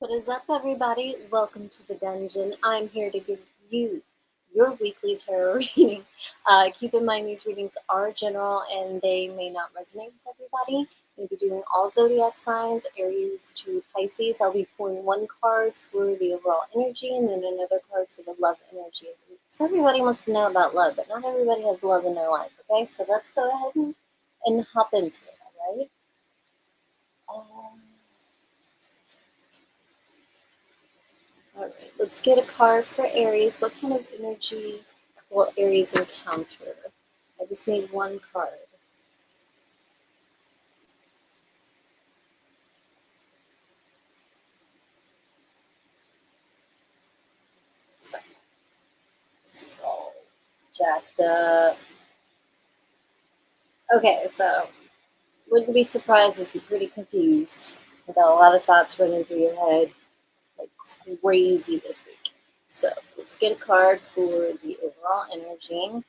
What is up, everybody? Welcome to the dungeon. I'm here to give you your weekly tarot reading. Keep in mind these readings are general and they may not resonate with everybody. We'll be doing all zodiac signs, Aries to Pisces. I'll be pulling one card for the overall energy and then another card for the love energy. So everybody wants to know about love, but not everybody has love in their life, okay? So let's go ahead and hop into it, all right? All right, let's get a card for Aries. What kind of energy will Aries encounter? I just made one card. So, this is all jacked up. Okay, so wouldn't be surprised if you're pretty confused. You got a lot of thoughts running through your head like crazy this week. So let's get a card for the overall energy.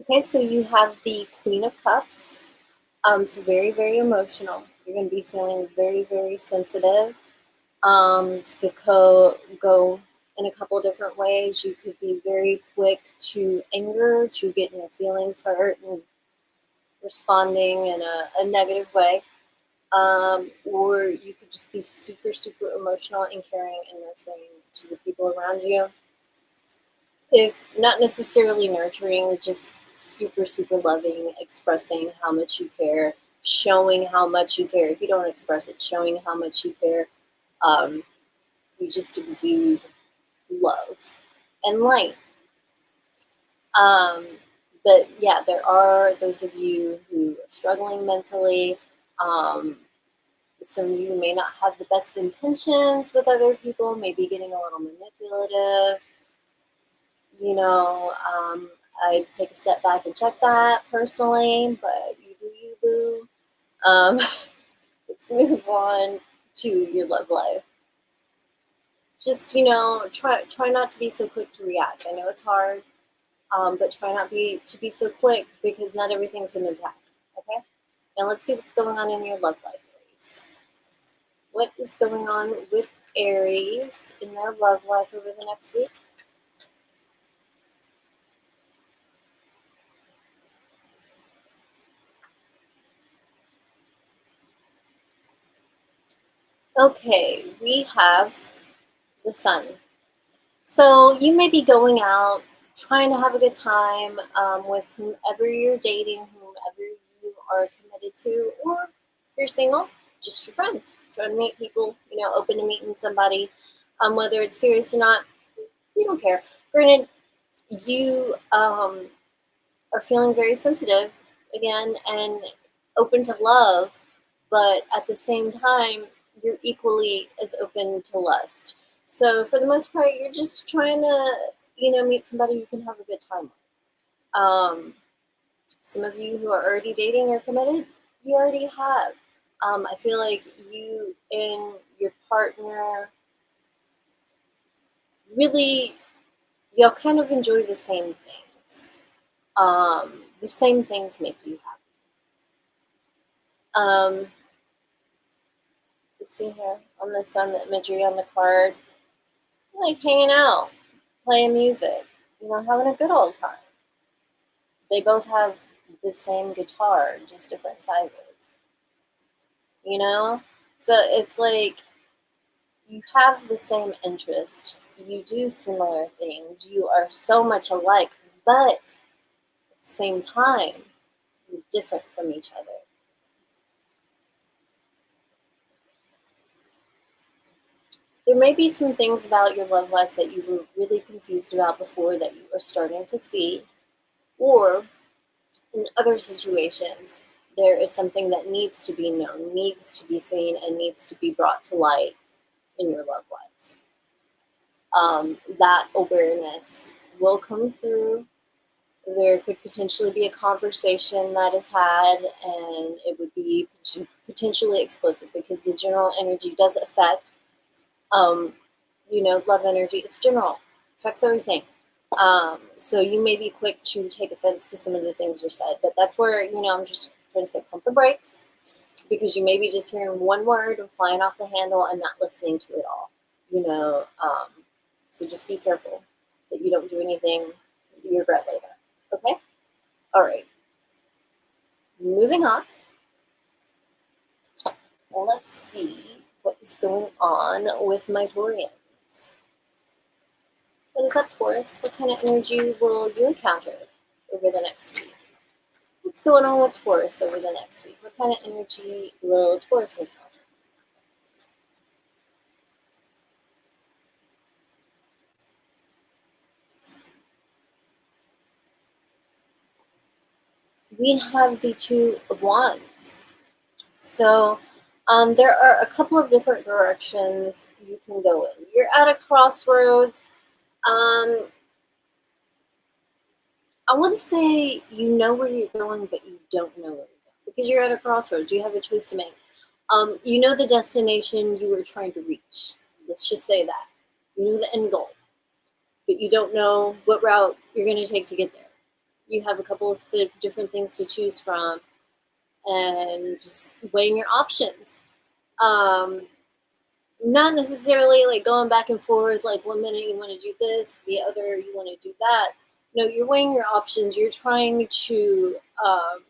Okay, so you have the Queen of Cups. So very, very emotional. You're going to be feeling very, very sensitive. This could go in a couple different ways. You could be very quick to anger, to getting your feelings hurt and responding in a negative way. Or you could just be super, super emotional and caring and nurturing to the people around you. If not necessarily nurturing, just super, super loving, expressing how much you care, showing how much you care. If you don't express it, showing how much you care. You just exude love and light. But yeah, there are those of you who are struggling mentally. Some of you may not have the best intentions with other people, maybe getting a little manipulative. I take a step back and check that personally, but you do you, boo. Let's move on to your love life. Just try not to be so quick to react. I know it's hard, but try not to be so quick because not everything's an attack. Okay. Now let's see what's going on in your love life, Aries. What is going on with Aries in their love life over the next week? Okay, we have the Sun. So you may be going out, trying to have a good time with whomever you're dating, whomever you are committed to, or if you're single, just your friends. Trying to meet people, open to meeting somebody, whether it's serious or not, you don't care. Granted, you are feeling very sensitive again and open to love, but at the same time, you're equally as open to lust. So for the most part, you're just trying to, meet somebody you can have a good time with. Some of you who are already dating or committed, you already have. I feel like you and your partner really, y'all kind of enjoy the same things. The same things make you happy. Let's see here on the sun, the imagery on the card, like hanging out, playing music, having a good old time. They both have the same guitar, just different sizes. So it's like you have the same interest, you do similar things, you are so much alike, but at the same time, you're different from each other. There may be some things about your love life that you were really confused about before that you are starting to see, or in other situations, there is something that needs to be known, needs to be seen, and needs to be brought to light in your love life. That awareness will come through. There could potentially be a conversation that is had, and it would be potentially explosive because the general energy does affect, love energy. It's general. Affects everything. So you may be quick to take offense to some of the things are said, but that's where, I'm just trying to say pump the brakes, because you may be just hearing one word and flying off the handle and not listening to it all. So just be careful that you don't do anything that you regret later. Okay? All right. Moving on. Let's see what is going on with my Taurians. What is up, Taurus? What kind of energy will you encounter over the next week? What's going on with Taurus over the next week? What kind of energy will Taurus encounter? We have the Two of Wands. So there are a couple of different directions you can go in. You're at a crossroads. I want to say you know where you're going, but you don't know where you're going because you're at a crossroads. You have a choice to make. You know the destination you were trying to reach. Let's just say that. You know the end goal, but you don't know what route you're going to take to get there. You have a couple of different things to choose from and just weighing your options. Not necessarily like going back and forth, like 1 minute you want to do this, the other you want to do that. No, you're weighing your options. You're trying to, I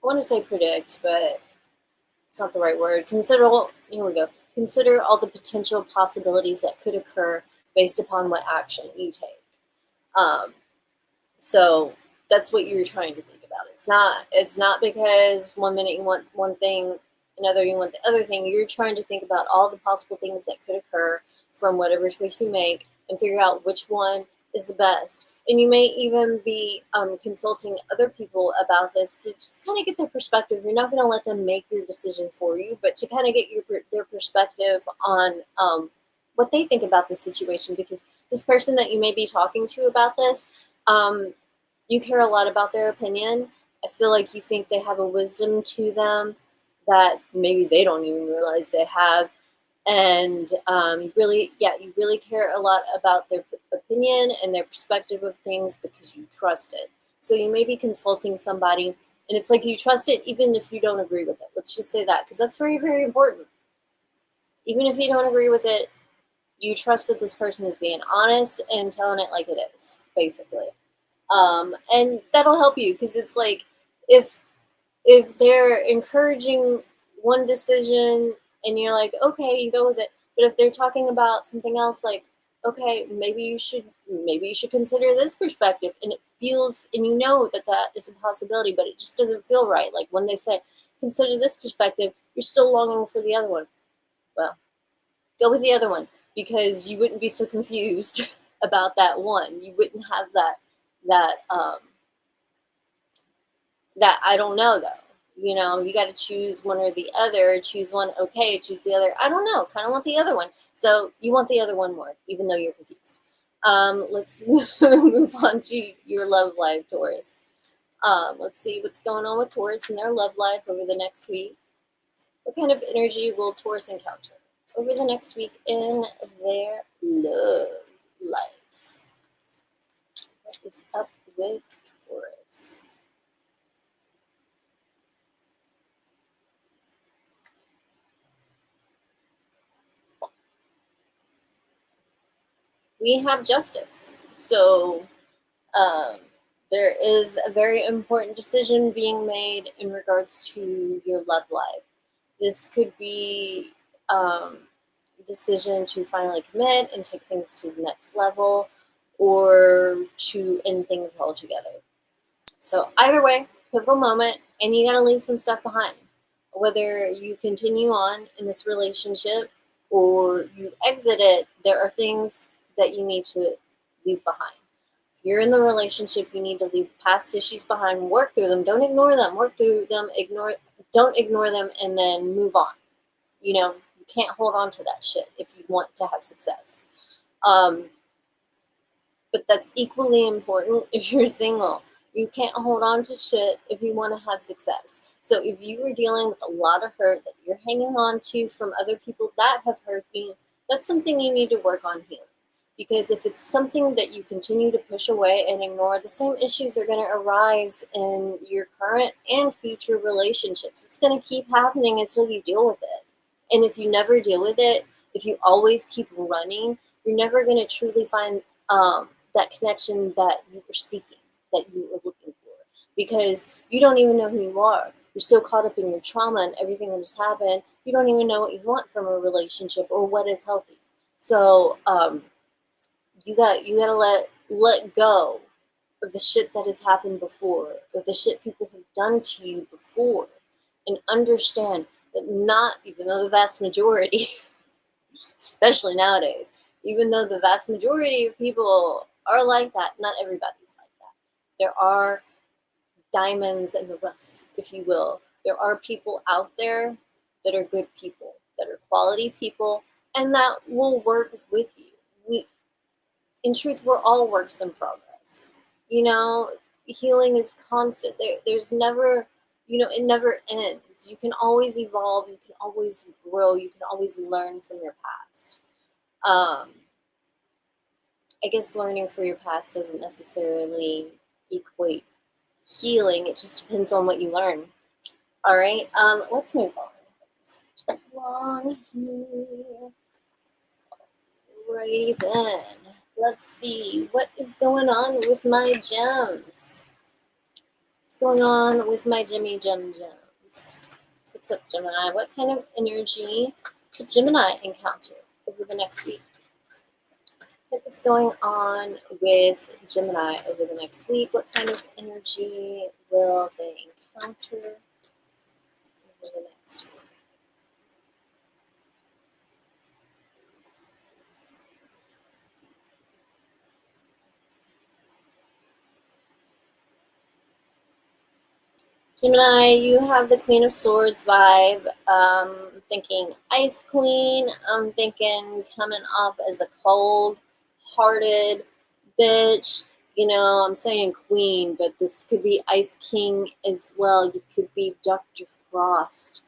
want to say predict, but it's not the right word. Here we go. Consider all the potential possibilities that could occur based upon what action you take. So that's what you're trying to think about. It's not because 1 minute you want one thing, another you want the other thing. You're trying to think about all the possible things that could occur from whatever choice you make and figure out which one is the best. And you may even be consulting other people about this to just kind of get their perspective. You're not going to let them make your decision for you, but to kind of get their perspective on what they think about the situation, because this person that you may be talking to about this, you care a lot about their opinion. I feel like you think they have a wisdom to them that maybe they don't even realize they have. And you really care a lot about their opinion and their perspective of things because you trust it. So you may be consulting somebody, and it's like you trust it even if you don't agree with it. Let's just say that, because that's very, very important. Even if you don't agree with it, you trust that this person is being honest and telling it like it is, basically. And that'll help you, because it's like if they're encouraging one decision and you're like, okay, you go with it. But if they're talking about something else, like, okay, maybe you should consider this perspective, and it feels, and you know that is a possibility, but it just doesn't feel right. Like when they say consider this perspective, you're still longing for the other one. Well, go with the other one, because you wouldn't be so confused about that one. You wouldn't have that I don't know though. You got to choose one or the other. Choose one, okay. Choose the other, I don't know. Kind of want the other one. So you want the other one more, even though you're confused. Let's move on to your love life, Taurus. Let's see what's going on with Taurus in their love life over the next week. What kind of energy will Taurus encounter over the next week in their love life? What is up with Taurus? We have justice. So there is a very important decision being made in regards to your love life. This could be a decision to finally commit and take things to the next level, or to end things altogether. So either way, pivotal moment, and you got to leave some stuff behind. Whether you continue on in this relationship or you exit it, there are things that you need to leave behind. If you're in the relationship, you need to leave past issues behind, work through them. Don't ignore them. Work through them. Don't ignore them, and then move on. You can't hold on to that shit if you want to have success. But that's equally important if you're single. You can't hold on to shit if you want to have success. So if you are dealing with a lot of hurt that you're hanging on to from other people that have hurt you, that's something you need to work on healing. Because if it's something that you continue to push away and ignore, the same issues are going to arise in your current and future relationships. It's going to keep happening until you deal with it. And if you never deal with it, if you always keep running, you're never going to truly find that connection that you were seeking, that you were looking for. Because you don't even know who you are. You're so caught up in your trauma and everything that has happened, you don't even know what you want from a relationship or what is healthy. So, you gotta let go of the shit that has happened before, of the shit people have done to you before, and understand that not even though the vast majority, especially nowadays, even though the vast majority of people are like that, not everybody's like that. There are diamonds in the rough, if you will. There are people out there that are good people, that are quality people, and that will work with you. In truth, we're all works in progress. You know, healing is constant. There's never, it never ends. You can always evolve. You can always grow. You can always learn from your past. I guess learning from your past doesn't necessarily equate healing. It just depends on what you learn. All right. Let's move on. Long here. Righty then. Let's see, what is going on with my gems? What's going on with my Jimmy Gem gems? What's up, Gemini? What kind of energy should Gemini encounter over the next week? What is going on with Gemini over the next week? What kind of energy will they encounter over the next week? Gemini, you have the Queen of Swords vibe. Thinking Ice Queen. I'm thinking coming off as a cold-hearted bitch. I'm saying Queen, but this could be Ice King as well. You could be Dr. Frost.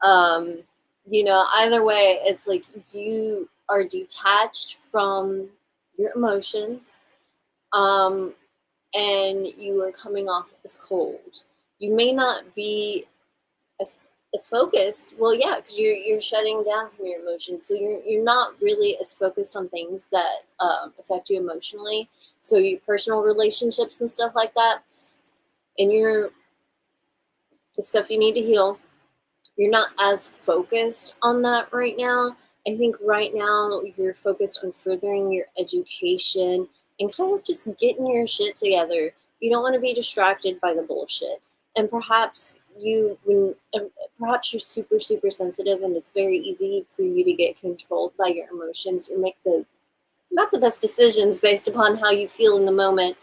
Either way, it's like you are detached from your emotions, and you are coming off as cold. You may not be as focused. Well, yeah, because you're shutting down from your emotions, so you're not really as focused on things that affect you emotionally. So your personal relationships and stuff like that, and the stuff you need to heal. You're not as focused on that right now. I think right now you're focused on furthering your education and kind of just getting your shit together. You don't want to be distracted by the bullshit. And perhaps perhaps you're super, super sensitive and it's very easy for you to get controlled by your emotions or make not the best decisions based upon how you feel in the moment.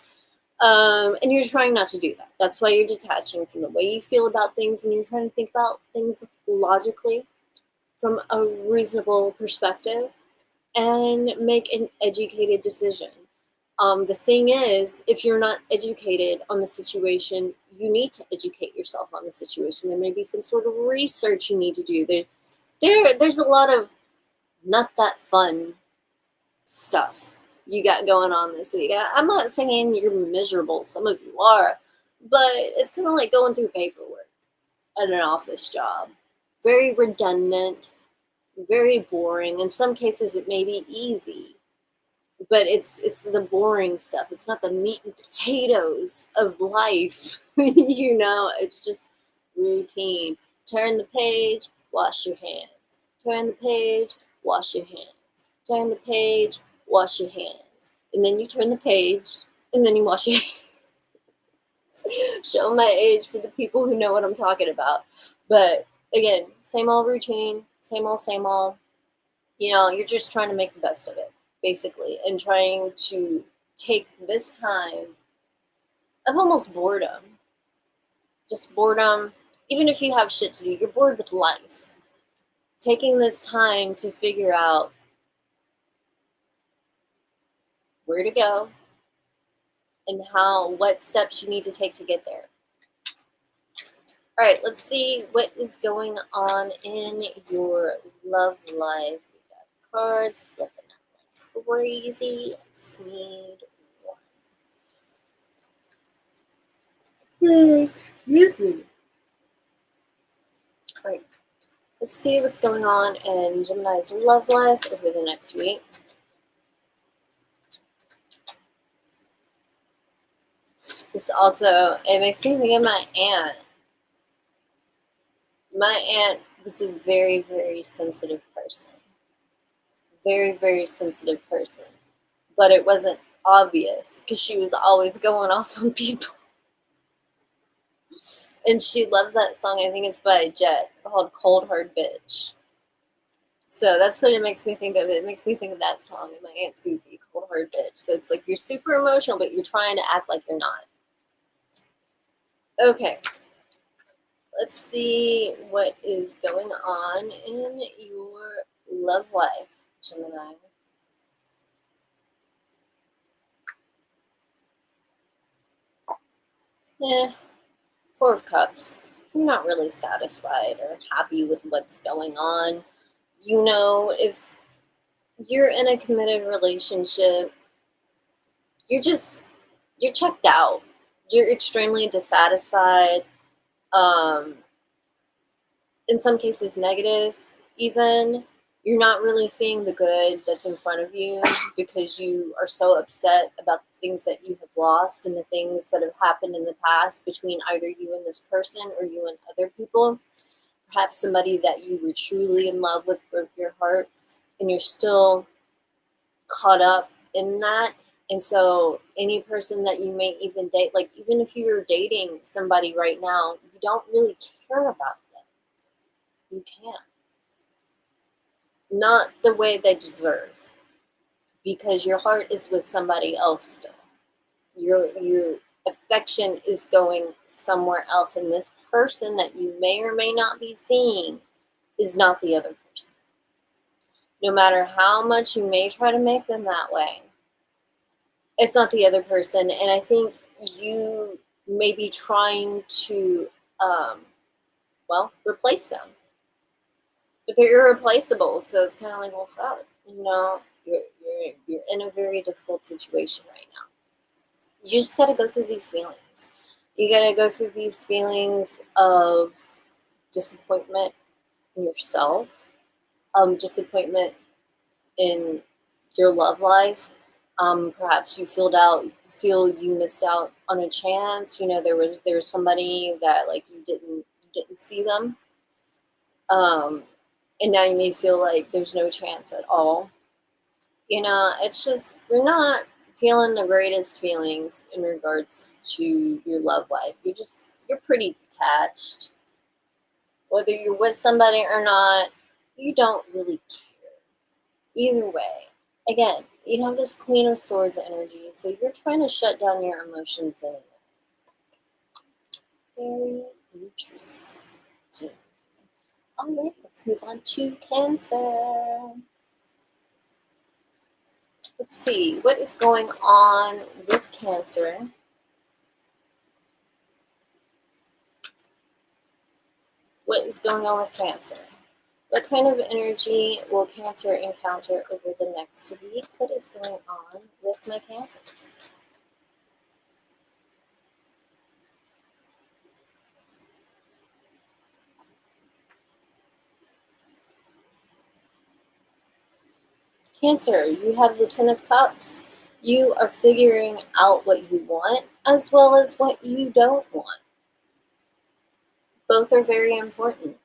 And you're trying not to do that. That's why you're detaching from the way you feel about things and you're trying to think about things logically from a reasonable perspective and make an educated decision. The thing is, if you're not educated on the situation, you need to educate yourself on the situation. There may be some sort of research you need to do. There's a lot of not that fun stuff you got going on this week. I'm not saying you're miserable. Some of you are. But it's kind of like going through paperwork at an office job. Very redundant, very boring. In some cases, it may be easy. But it's the boring stuff. It's not the meat and potatoes of life. It's just routine. Turn the page, wash your hands. Turn the page, wash your hands. Turn the page, wash your hands. And then you turn the page, and then you wash your hands. Show my age for the people who know what I'm talking about. But again, same old routine, same old, same old. You're just trying to make the best of it, basically, and trying to take this time of almost boredom. Just boredom. Even if you have shit to do, you're bored with life. Taking this time to figure out where to go and what steps you need to take to get there. All right, let's see what is going on in your love life. We got cards, flipping out like crazy. I just need one. Excuse me. Alright, let's see what's going on in Gemini's love life over the next week. This also, it makes me think of my aunt. My aunt was a very, very sensitive person. Very, very sensitive person. But it wasn't obvious because she was always going off on people. And she loves that song. I think it's by Jet called Cold Hard Bitch. So that's what it makes me think of. It makes me think of that song and my Aunt Susie, Cold Hard Bitch. So it's like you're super emotional, but you're trying to act like you're not. Okay. Let's see what is going on in your love life, Gemini. Four of Cups. You're not really satisfied or happy with what's going on. You know, if you're in a committed relationship, you're checked out. You're extremely dissatisfied. Um, in some cases negative even. You're not really seeing the good that's in front of you because you are so upset about the things that you have lost and the things that have happened in the past between either you and this person or you and other people. Perhaps somebody that you were truly in love with broke your heart and you're still caught up in that. And so any person that you may even date, like even if you're dating somebody right now, you don't really care about them. You can't. Not the way they deserve, because your heart is with somebody else still. Your affection is going somewhere else, and this person that you may or may not be seeing is not the other person. No matter how much you may try to make them that way, it's not the other person. And I think you may be trying to, replace them. But they're irreplaceable, so it's kind of like, well, fuck, you're in a very difficult situation right now. You just got to go through these feelings. You got to go through these feelings of disappointment in yourself, disappointment in your love life. Perhaps you feel you missed out on a chance. There was somebody that like you didn't see them. And now you may feel like there's no chance at all. It's just, you're not feeling the greatest feelings in regards to your love life. You're pretty detached. Whether you're with somebody or not, you don't really care. Either way, again, you have this Queen of Swords energy, so you're trying to shut down your emotions anyway. Very interesting. Alright, let's move on to Cancer. Let's see, what is going on with Cancer? What is going on with Cancer? What kind of energy will Cancer encounter over the next week? What is going on with my Cancers? Cancer, you have the Ten of Cups. You are figuring out what you want as well as what you don't want. Both are very important.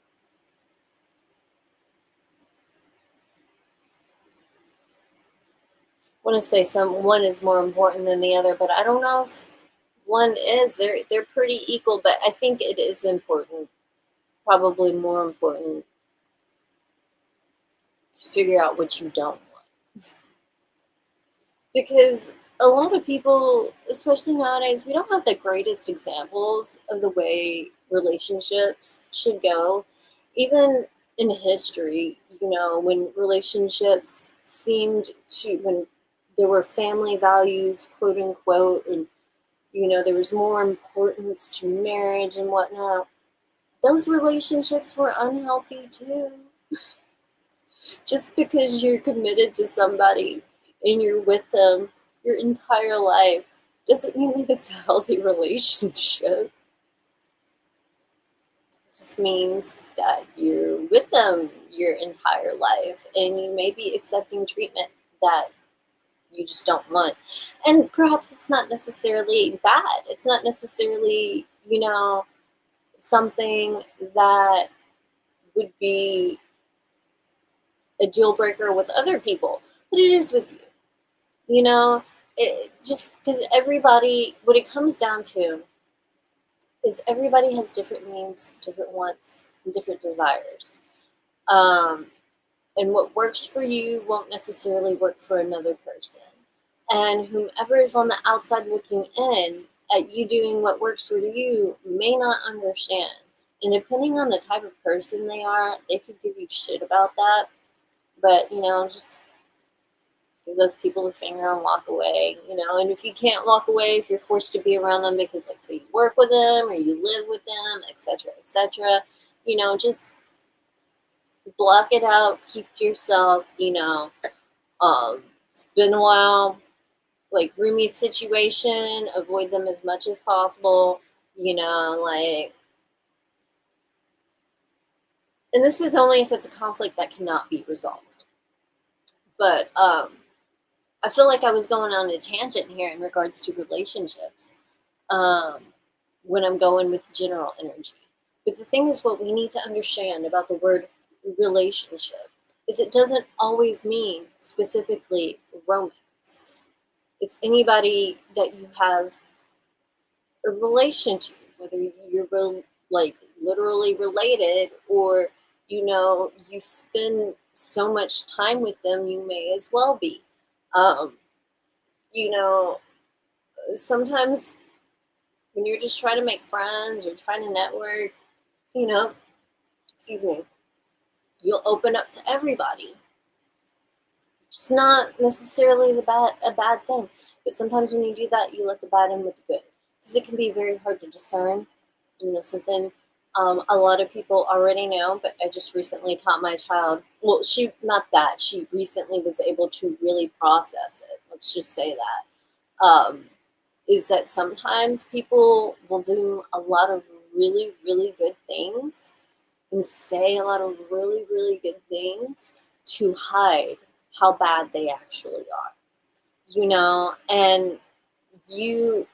I want to say one is more important than the other, but I don't know if one is. They're pretty equal, but I think it is important, probably more important, to figure out what you don't want. Because a lot of people, especially nowadays, we don't have the greatest examples of the way relationships should go. Even in history, when relationships when there were family values, quote unquote, and, there was more importance to marriage and whatnot, those relationships were unhealthy too. Just because you're committed to somebody and you're with them your entire life doesn't mean that it's a healthy relationship. It just means that you're with them your entire life and you may be accepting treatment that you just don't want. And perhaps it's not necessarily bad. It's not necessarily, something that would be a deal breaker with other people, but it is with you. It just because everybody, what it comes down to is everybody has different needs, different wants, and different desires. Um, and what works for you won't necessarily work for another person. And whomever is on the outside looking in at you doing what works for you may not understand. And depending on the type of person they are, they could give you shit about that. But, just give those people a finger and walk away, And if you can't walk away, if you're forced to be around them because, like, say you work with them or you live with them, etc., just block it out, keep to yourself, it's been a while, like, roommate situation, avoid them as much as possible, like, and this is only if it's a conflict that cannot be resolved. But I feel like I was going on a tangent here in regards to relationships when I'm going with general energy. But the thing is, what we need to understand about the word relationship is it doesn't always mean specifically romance. It's anybody that you have a relation to, whether you're like literally related or you spend so much time with them, you may as well be. Um, you know, Sometimes when you're just trying to make friends or trying to network, you know, excuse me, you'll open up to everybody. It's not necessarily a bad thing, but sometimes when you do that, you let the bad in with the good, because it can be very hard to discern. Something a lot of people already know, but I just recently taught my child. Well, she recently was able to really process it. Let's just say that. Is that sometimes people will do a lot of really, really good things and say a lot of really, really good things to hide how bad they actually are, and you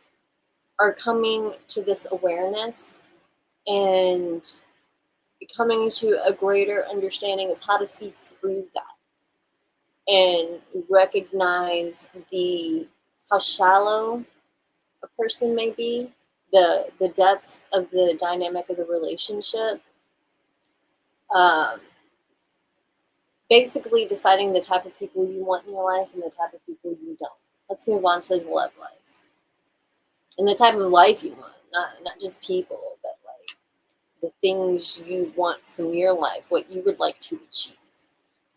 are coming to this awareness and coming to a greater understanding of how to see through that and recognize how shallow a person may be, the depth of the dynamic of the relationship. Um, Basically deciding the type of people you want in your life and the type of people you don't. Let's move on to the love life. And the type of life you want, not just people, but like the things you want from your life, what you would like to achieve.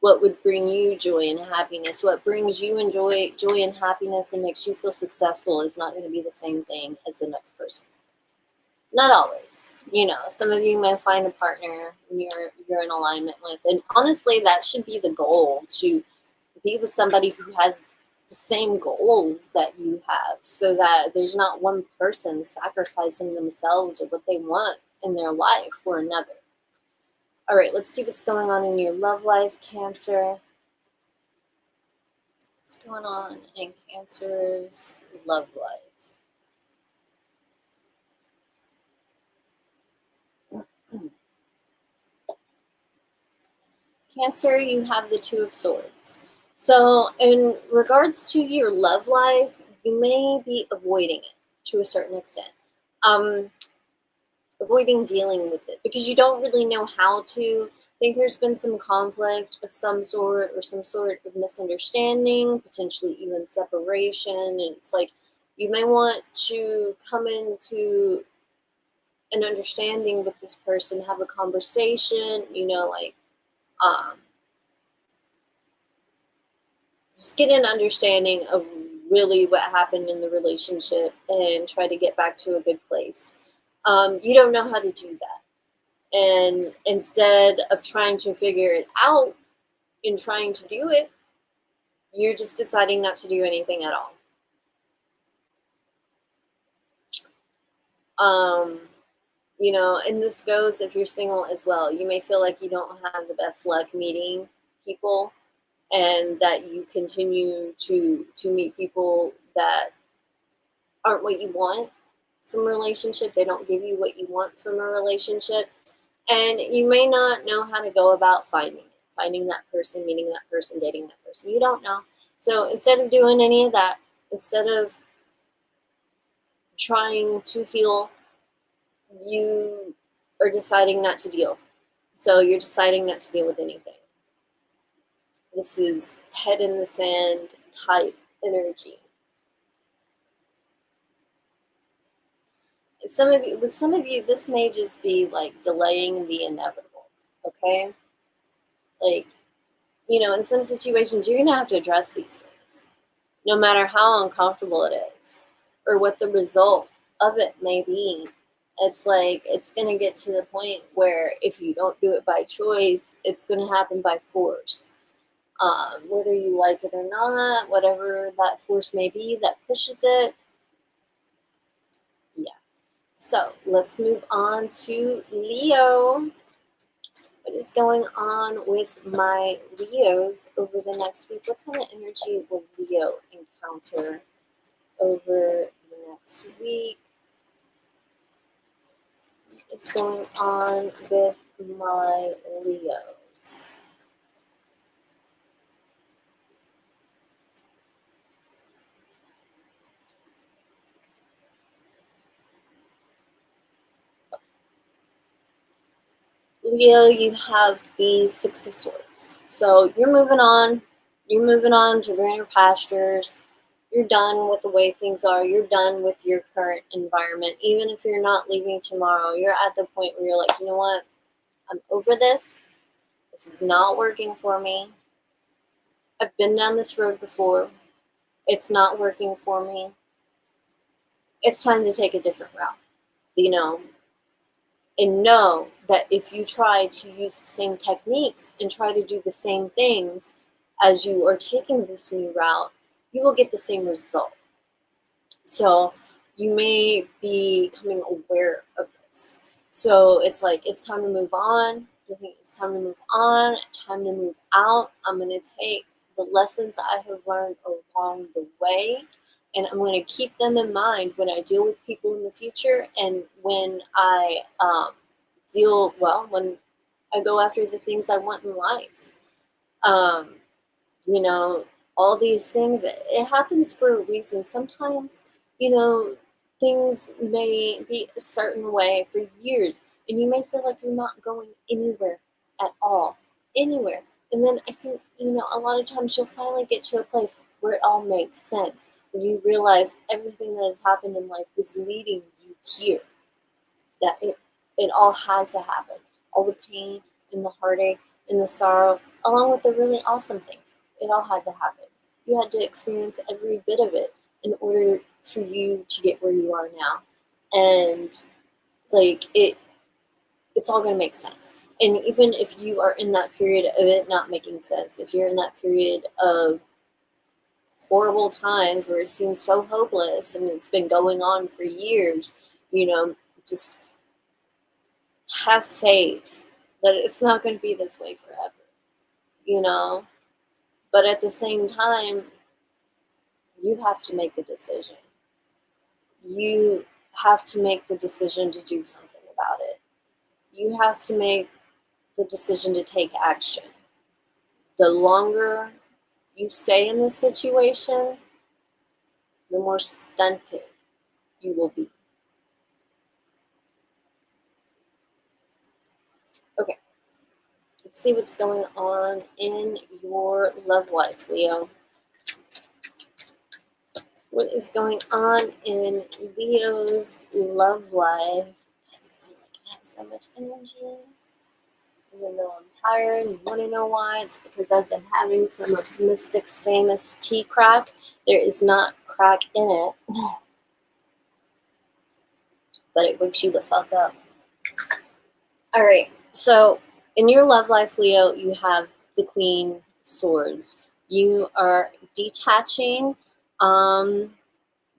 What would bring you joy and happiness? What brings you joy and happiness and makes you feel successful is not going to be the same thing as the next person. Not always. Some of you may find a partner you're in alignment with, and honestly, that should be the goal, to be with somebody who has the same goals that you have, so that there's not one person sacrificing themselves or what they want in their life for another. All right, let's see what's going on in your love life, Cancer. What's going on in Cancer's love life? Cancer, you have the Two of Swords. So, in regards to your love life, you may be avoiding it to a certain extent. Avoiding dealing with it because you don't really know how to. I think there's been some conflict of some sort or some sort of misunderstanding, potentially even separation. And it's like you may want to come into an understanding with this person, have a conversation, um, just get an understanding of really what happened in the relationship and try to get back to a good place. You don't know how to do that. And instead of trying to figure it out, in trying to do it, you're just deciding not to do anything at all. You know, and this goes if you're single as well. You may feel like you don't have the best luck meeting people, and that you continue to meet people that aren't what you want from a relationship. They don't give you what you want from a relationship, and you may not know how to go about finding that person, meeting that person, dating that person. You don't know. So instead of doing any of that, instead of trying to heal, you are deciding not to deal. So you're deciding not to deal with anything. This is head in the sand type energy. With some of you, this may just be like delaying the inevitable. Okay? Like, you know, in some situations, you're gonna have to address these things, no matter how uncomfortable it is, or what the result of it may be. It's like it's gonna get to the point where if you don't do it by choice, it's gonna happen by force. Whether you like it or not, whatever that force may be that pushes it. Yeah. So let's move on to Leo. What is going on with my Leos over the next week? What kind of energy will Leo encounter over the next week? What is going on with my Leos? Leo, you have the Six of Swords. So you're moving on. You're moving on to greener pastures. You're done with the way things are. You're done with your current environment. Even if you're not leaving tomorrow, you're at the point where you're like, you know what? I'm over this. This is not working for me. I've been down this road before. It's not working for me. It's time to take a different route. You know, and know that if you try to use the same techniques and try to do the same things as you are taking this new route, you will get the same result. So you may be becoming aware of this. So it's like, it's time to move on. I think it's time to move on, time to move out. I'm going to take the lessons I have learned along the way, and I'm going to keep them in mind when I deal with people in the future, and when I when I go after the things I want in life. You know, all these things, it happens for a reason. Sometimes, you know, things may be a certain way for years, and you may feel like you're not going anywhere at all, anywhere. And then I think, you know, a lot of times you'll finally get to a place where it all makes sense, when you realize everything that has happened in life was leading you here, that it all had to happen. All the pain and the heartache and the sorrow, along with the really awesome things. It all had to happen. You had to experience every bit of it in order for you to get where you are now. And it's like it's all gonna make sense. And even if you are in that period of it not making sense, if you're in that period of horrible times where it seems so hopeless and it's been going on for years, you know, just have faith that it's not going to be this way forever, you know? But at the same time, you have to make the decision. You have to make the decision to do something about it. You have to make the decision to take action. The longer you stay in this situation, the more stunted you will be. Okay, let's see what's going on in your love life, Leo. What is going on in Leo's love life? I feel like I have so much energy. Even though I'm tired, you want to know why? It's because I've been having some of Mystic's famous tea crack. There is not crack in it, but it wakes you the fuck up. All right, so in your love life, Leo, you have the Queen Swords. You are detaching.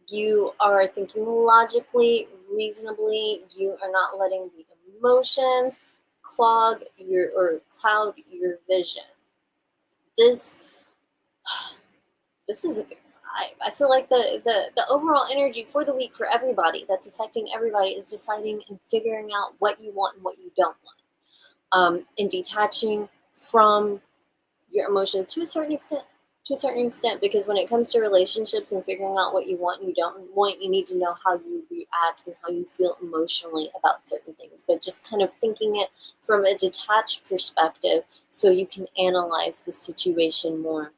You are thinking logically, reasonably. You are not letting the emotions cloud your vision. This this is a good vibe. I feel like the overall energy for the week for everybody that's affecting everybody is deciding and figuring out what you want and what you don't want. And detaching from your emotions to a certain extent. Because when it comes to relationships and figuring out what you want and you don't want, you need to know how you react and how you feel emotionally about certain things. But just kind of thinking it from a detached perspective so you can analyze the situation more.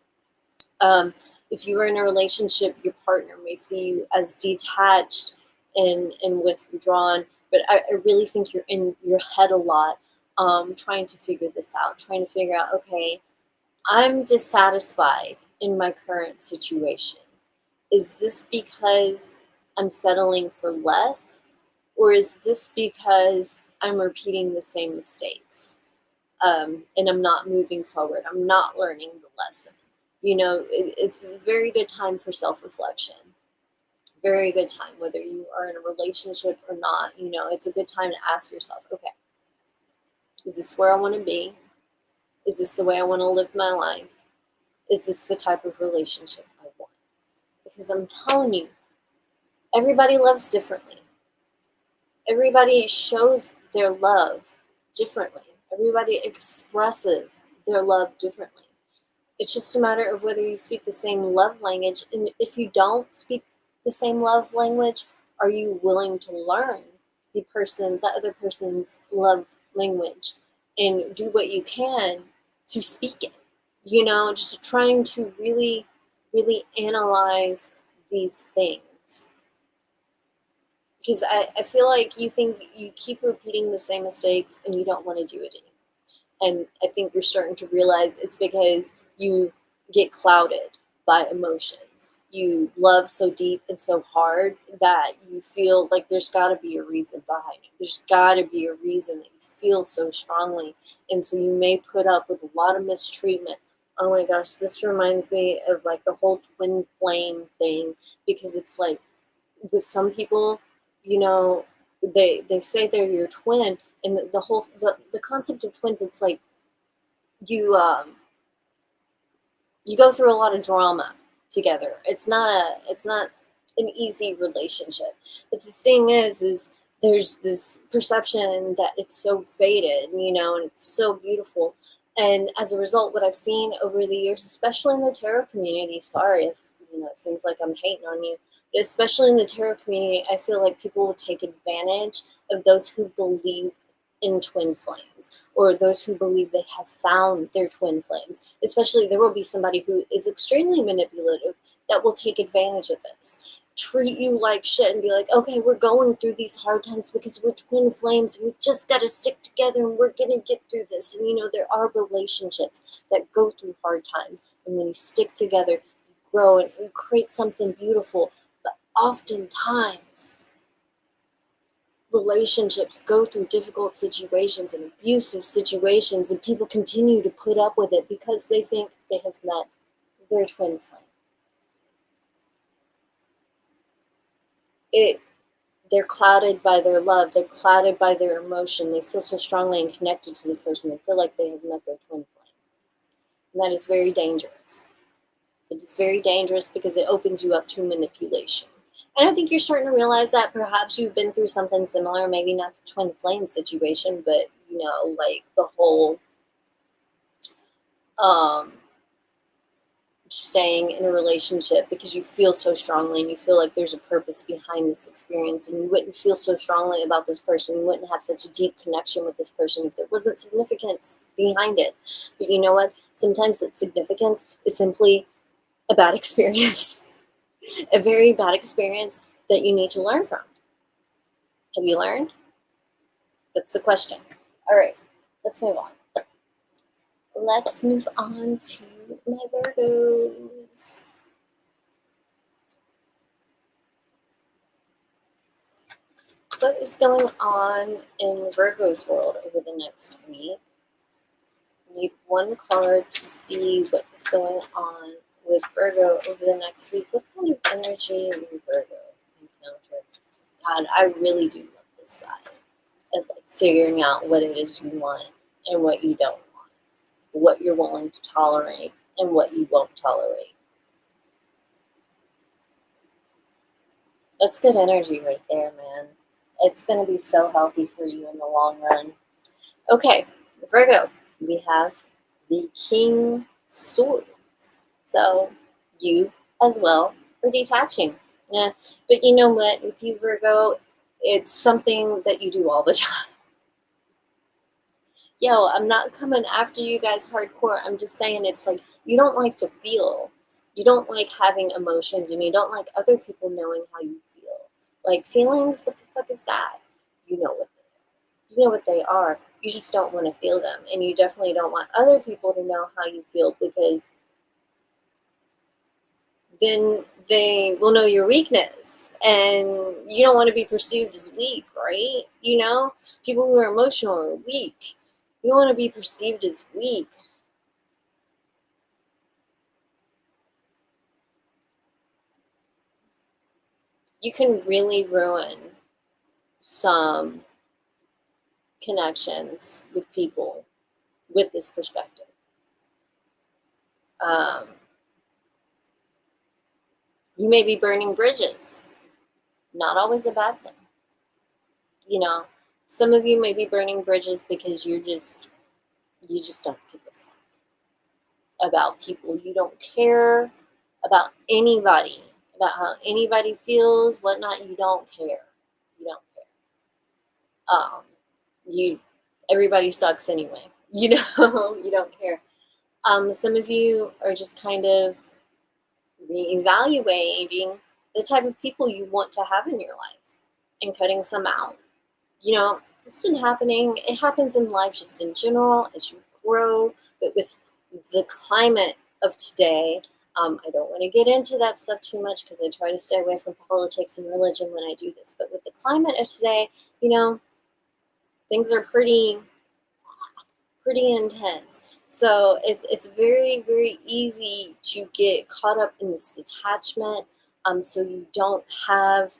If you are in a relationship, your partner may see you as detached and withdrawn, but I really think you're in your head a lot, trying to figure this out, trying to figure out, okay, I'm dissatisfied in my current situation. Is this because I'm settling for less? Or is this because I'm repeating the same mistakes, and I'm not moving forward? I'm not learning the lesson. It's a very good time for self reflection. Very good time, whether you are in a relationship or not. It's a good time to ask yourself, okay, is this where I want to be? Is this the way I want to live my life? Is this the type of relationship I want? Because I'm telling you, everybody loves differently. Everybody shows their love differently. Everybody expresses their love differently. It's just a matter of whether you speak the same love language. And if you don't speak the same love language, are you willing to learn the other person's love language and do what you can to speak it? Just trying to really, really analyze these things. Because I feel like you think you keep repeating the same mistakes and you don't want to do it anymore. And I think you're starting to realize it's because you get clouded by emotions. You love so deep and so hard that you feel like there's got to be a reason behind it. There's got to be a reason that you feel so strongly. And so you may put up with a lot of mistreatment. Oh my gosh, this reminds me of like the whole twin flame thing, because it's like with some people, you know, they say they're your twin, and the concept of twins, it's like you you go through a lot of drama together. It's not an easy relationship. But the thing is there's this perception that it's so faded, and it's so beautiful. And as a result, what I've seen over the years, especially in the tarot community, sorry if it seems like I'm hating on you, but especially in the tarot community, I feel like people will take advantage of those who believe in twin flames, or those who believe they have found their twin flames. Especially, there will be somebody who is extremely manipulative that will take advantage of this, treat you like shit, and be like, okay, we're going through these hard times because we're twin flames. We just got to stick together and we're going to get through this. And there are relationships that go through hard times. And when you stick together, you grow and you create something beautiful. But oftentimes, relationships go through difficult situations and abusive situations, and people continue to put up with it because they think they have met their twin flame. They're clouded by their love. They're clouded by their emotion. They feel so strongly and connected to this person. They feel like they have met their twin flame. And that is very dangerous. It is very dangerous because it opens you up to manipulation. And I think you're starting to realize that perhaps you've been through something similar, maybe not the twin flame situation, but, like the whole staying in a relationship because you feel so strongly and you feel like there's a purpose behind this experience, and you wouldn't feel so strongly about this person. You wouldn't have such a deep connection with this person if there wasn't significance behind it. But you know what? Sometimes that significance is simply a bad experience. A very bad experience that you need to learn from. Have you learned? That's the question. All right, let's move on. Let's move on to my Virgos. What is going on in Virgo's world over the next week? need one card to see what's going on with Virgo over the next week. What kind of energy will Virgo encounter? God, I really do love this vibe of like figuring out what it is you want and what you don't want, what you're willing to tolerate and what you won't tolerate. That's good energy right there, man. It's going to be so healthy for you in the long run. Okay, Virgo, we have the King Sword. So you as well are detaching. Yeah, but you know what? With you, Virgo, it's something that you do all the time. Yo, I'm not coming after you guys hardcore. I'm just saying it's like you don't like to feel. You don't like having emotions and you don't like other people knowing how you feel. Like feelings, what the fuck is that? You know what you know what they are. You just don't want to feel them. And you definitely don't want other people to know how you feel because then they will know your weakness. And you don't want to be perceived as weak, right? You know, people who are emotional are weak. You don't want to be perceived as weak. You can really ruin some connections with people with this perspective. Um, you may be burning bridges. Not always a bad thing. You know, some of you may be burning bridges because you just don't give a fuck about people. You don't care about anybody, about how anybody feels, whatnot. You don't care. You don't care. You everybody sucks anyway. You know, you don't care. Some of you are just kind of reevaluating the type of people you want to have in your life and cutting some out. You know, it's been happening. It happens in life just in general as you grow, but with the climate of today, I don't want to get into that stuff too much because I try to stay away from politics and religion when I do this. But with the climate of today, you know, things are pretty intense. So it's very, very easy to get caught up in this detachment. So you don't have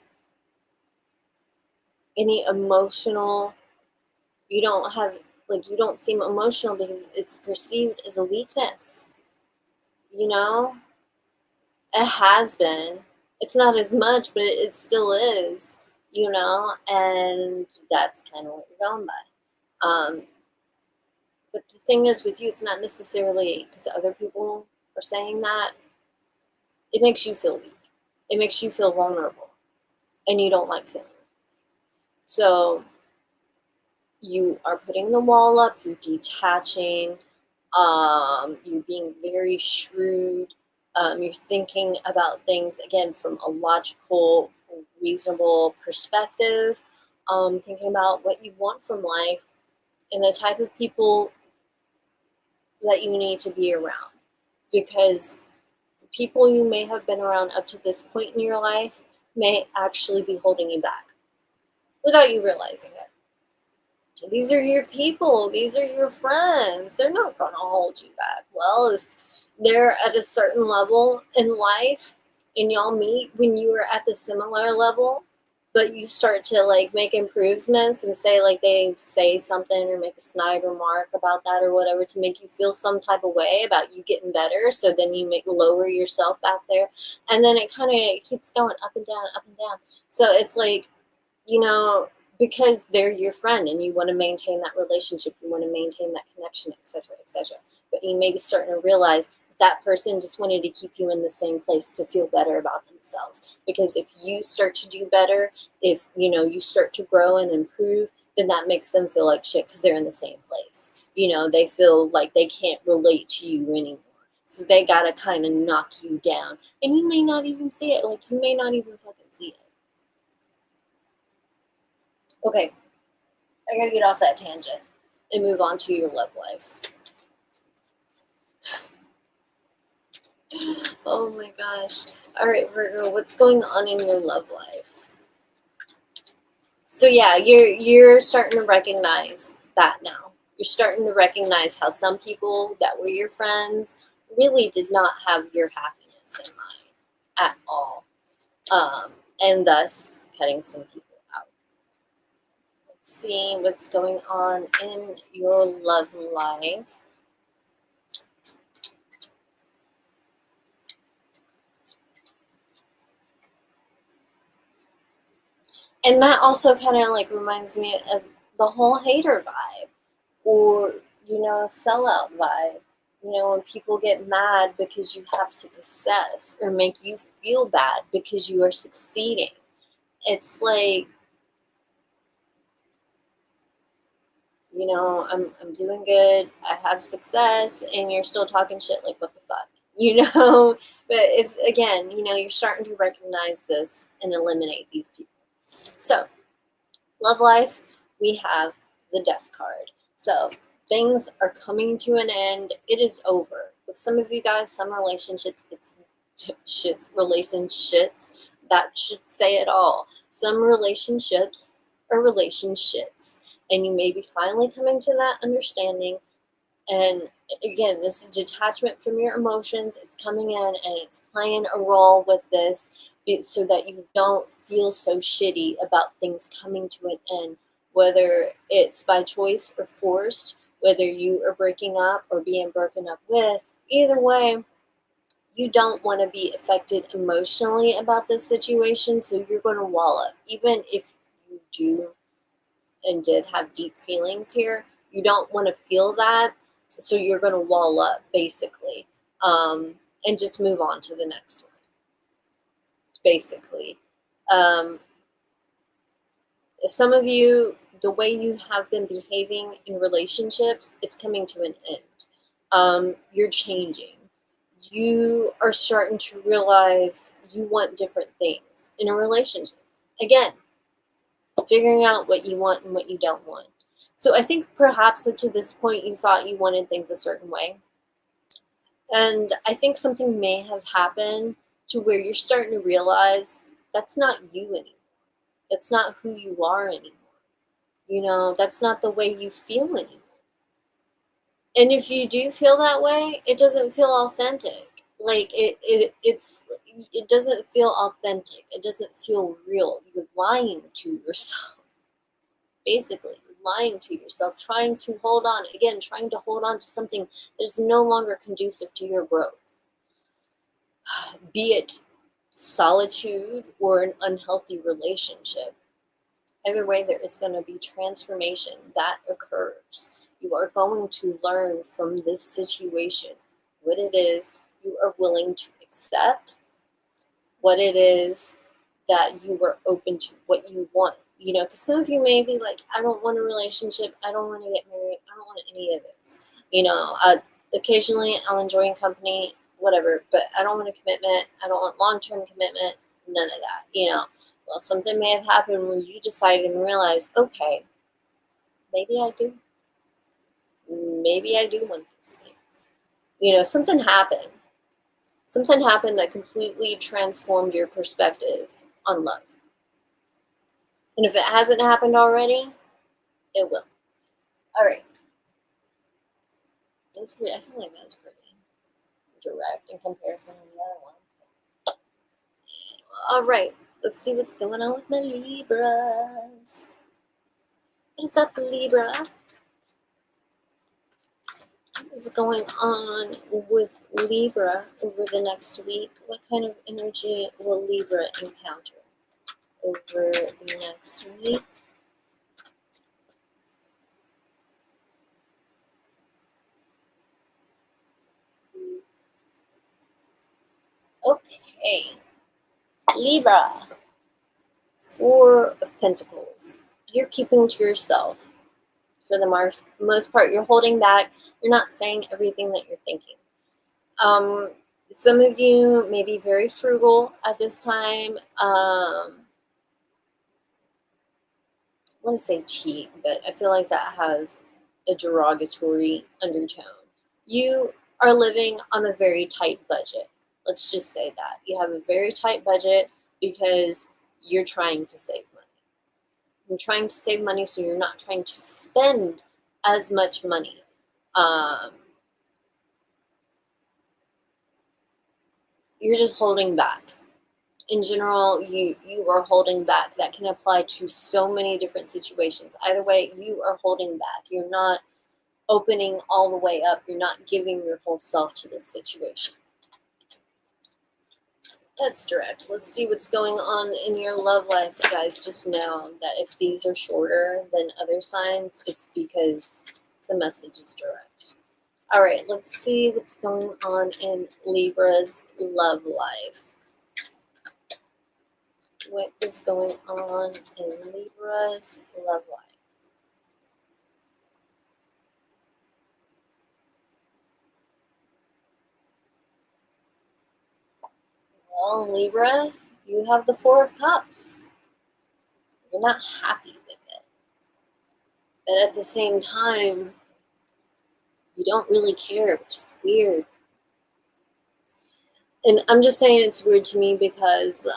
any emotional, you don't have, like, you don't seem emotional because it's perceived as a weakness. You know? It has been. It's not as much, but it still is, you know? And that's kind of what you're going by. But the thing is with you, it's not necessarily because other people are saying that. It makes you feel weak. It makes you feel vulnerable. And you don't like feeling it. So you are putting the wall up, you're detaching, you're being very shrewd, you're thinking about things, again, from a logical, reasonable perspective, thinking about what you want from life and the type of people that you need to be around. Because the people you may have been around up to this point in your life may actually be holding you back without you realizing it. These are your people. These are your friends. They're not going to hold you back. Well, if they're at a certain level in life and y'all meet when you are at the similar level, but you start to like make improvements and say like they say something or make a snide remark about that or whatever to make you feel some type of way about you getting better. So then you lower yourself back there. And then it kind of keeps going up and down, up and down. So it's like, you know, because they're your friend and you want to maintain that relationship, you want to maintain that connection, etc., etc. But you may be starting to realize that person just wanted to keep you in the same place to feel better about themselves. Because if you start to do better, if you know you start to grow and improve, then that makes them feel like shit because they're in the same place. You know, they feel like they can't relate to you anymore. So they gotta kind of knock you down. And you may not even see it. Like you may not even fucking see it. Okay, I gotta get off that tangent and move on to your love life. Oh my gosh. All right, Virgo, what's going on in your love life? So yeah, you're starting to recognize that now. You're starting to recognize how some people that were your friends really did not have your happiness in mind at all, and thus cutting some people out. Let's see what's going on in your love life. And that also kind of like reminds me of the whole hater vibe, or sellout vibe. When people get mad because you have success, or make you feel bad because you are succeeding. It's like, I'm doing good, I have success, and you're still talking shit. Like, what the fuck? But it's, again, you're starting to recognize this and eliminate these people. So, love life, we have the Death card. So, things are coming to an end. It is over. With some of you guys, some relationships, relationships, that should say it all. Some relationships are relationships, and you may be finally coming to that understanding. And again, this detachment from your emotions, it's coming in and it's playing a role with this, so that you don't feel so shitty about things coming to an end, whether it's by choice or forced, whether you are breaking up or being broken up with. Either way, you don't want to be affected emotionally about this situation, so you're going to wall up. Even if you do and did have deep feelings here, you don't want to feel that, so you're going to wall up, basically, and just move on to the next one, basically. Some of you, the way you have been behaving in relationships, it's coming to an end. You're changing. You are starting to realize you want different things in a relationship. Again, figuring out what you want and what you don't want. So I think perhaps up to this point you thought you wanted things a certain way. And I think something may have happened to where you're starting to realize that's not you anymore. That's not who you are anymore. That's not the way you feel anymore. And if you do feel that way, it doesn't feel authentic. Like it doesn't feel authentic. It doesn't feel real. You're lying to yourself. Basically, you're lying to yourself, trying to hold on to something that is no longer conducive to your growth. Be it solitude or an unhealthy relationship. Either way, there is going to be transformation that occurs. You are going to learn from this situation what it is you are willing to accept, what it is that you are open to, what you want. Because some of you may be like, I don't want a relationship, I don't want to get married, I don't want any of this. Occasionally I'll enjoy company, whatever, but I don't want a commitment, I don't want long-term commitment, none of that. Well, something may have happened where you decided and realized, okay, maybe I do. Maybe I do want these things. Something happened. Something happened that completely transformed your perspective on love. And if it hasn't happened already, it will. All right. That's pretty. I feel like that's pretty direct in comparison to the other ones. All right. Let's see what's going on with my Libras. What is up, Libra? What is going on with Libra over the next week? What kind of energy will Libra encounter over the next week? Okay. Libra. 4 of Pentacles. You're keeping to yourself. For the most part, you're holding back. You're not saying everything that you're thinking. Some of you may be very frugal at this time. I want to say cheap, but I feel like that has a derogatory undertone. You are living on a very tight budget. Let's just say that. You have a very tight budget because you're trying to save money. You're trying to save money, so you're not trying to spend as much money. You're just holding back. In general, you are holding back. That can apply to so many different situations. Either way, you are holding back. You're not opening all the way up. You're not giving your whole self to this situation. That's direct. Let's see what's going on in your love life, guys. Just know that if these are shorter than other signs, it's because the message is direct. All right, let's see what's going on in Libra's love life. What is going on in Libra's love life? Well, Libra, you have the Four of Cups. You're not happy with it. But at the same time, you don't really care, which is weird. And I'm just saying it's weird to me because,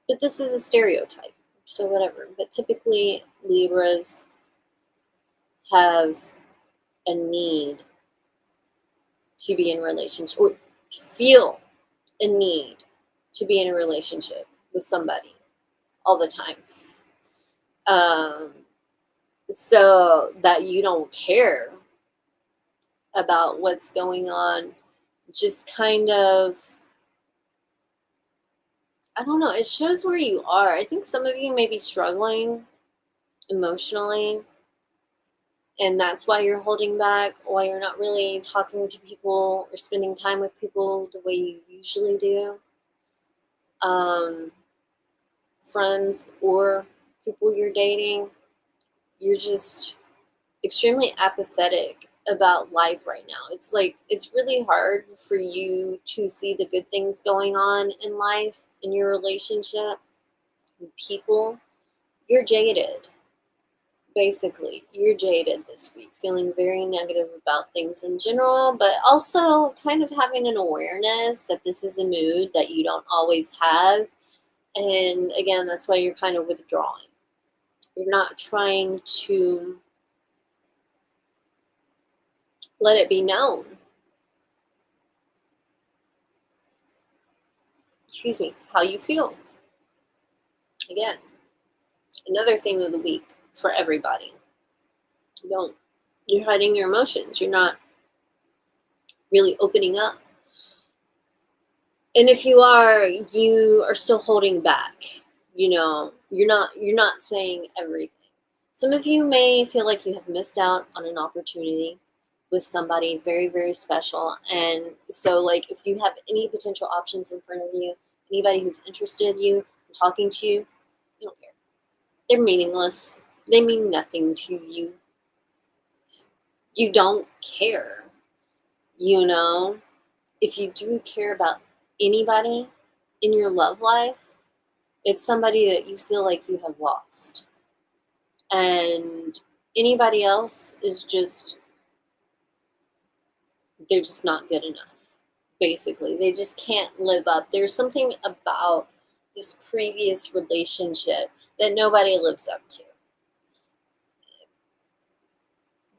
but this is a stereotype, so whatever. But typically, Libras have a need to be in a relationship, or feel a need to be in a relationship with somebody all the time. So that you don't care about what's going on, just kind of, I don't know, it shows where you are. I think some of you may be struggling emotionally, and that's why you're holding back, why you're not really talking to people or spending time with people the way you usually do. Friends or people you're dating, you're just extremely apathetic about life right now. It's like it's really hard for you to see the good things going on in life, in your relationship, with people. You're jaded. Basically, you're jaded this week, feeling very negative about things in general, but also kind of having an awareness that this is a mood that you don't always have. And again, that's why you're kind of withdrawing. You're not trying to let it be known. Excuse me, how you feel. Again, another theme of the week for everybody. You're hiding your emotions. You're not really opening up. And if you are still holding back. You're not saying everything. Some of you may feel like you have missed out on an opportunity with somebody very, very special. And so, like, if you have any potential options in front of you, anybody who's interested in you, talking to you, you don't care. They're meaningless. They mean nothing to you. You don't care. If you do care about anybody in your love life, it's somebody that you feel like you have lost. And anybody else is they're just not good enough. Basically, they just can't live up. There's something about this previous relationship that nobody lives up to.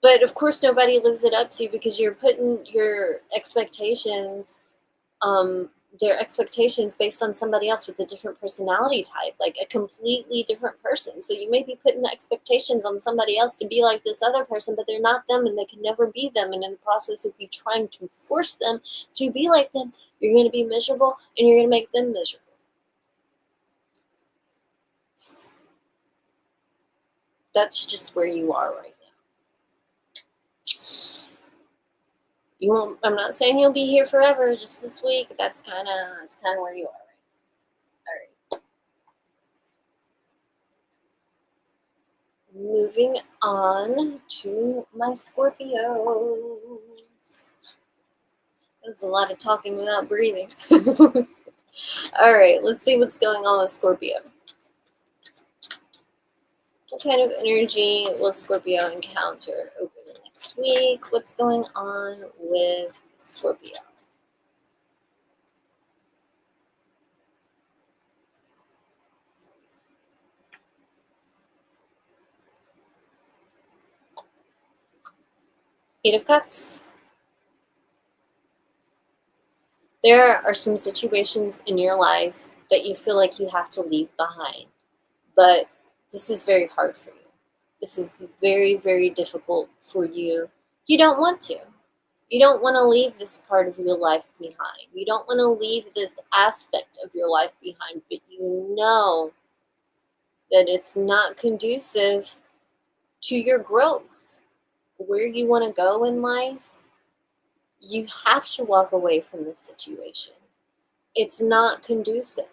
But of course, nobody lives it up to because you're putting your expectations, their expectations based on somebody else with a different personality type, like a completely different person. So you may be putting the expectations on somebody else to be like this other person, but they're not them and they can never be them. And in the process of you trying to force them to be like them, you're going to be miserable and you're going to make them miserable. That's just where you are right now. I'm not saying you'll be here forever, just this week. That's kind of where you are right now. All right. Moving on to my Scorpios. There's a lot of talking without breathing. All right, let's see what's going on with Scorpio. What kind of energy will Scorpio encounter over the next week? What's going on with Scorpio? Eight of Cups. There are some situations in your life that you feel like you have to leave behind, but this is very hard for you. This is very, very difficult for you. You don't want to. You don't want to leave this part of your life behind. You don't want to leave this aspect of your life behind, but you know that it's not conducive to your growth. Where you want to go in life, you have to walk away from this situation. It's not conducive.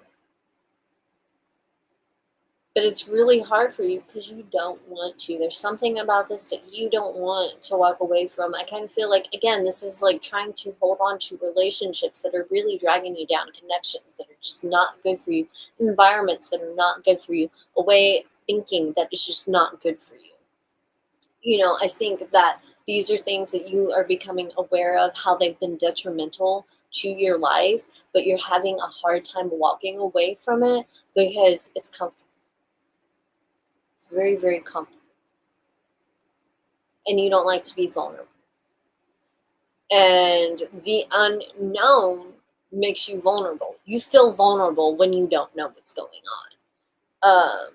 But it's really hard for you because you don't want to. There's something about this that you don't want to walk away from. I kind of feel like, again, this is like trying to hold on to relationships that are really dragging you down, connections that are just not good for you, environments that are not good for you, a way of thinking that is just not good for you. You know, I think that these are things that you are becoming aware of, how they've been detrimental to your life, but you're having a hard time walking away from it because it's comfortable. It's very, very comfortable. And you don't like to be vulnerable. And the unknown makes you vulnerable. You feel vulnerable when you don't know what's going on.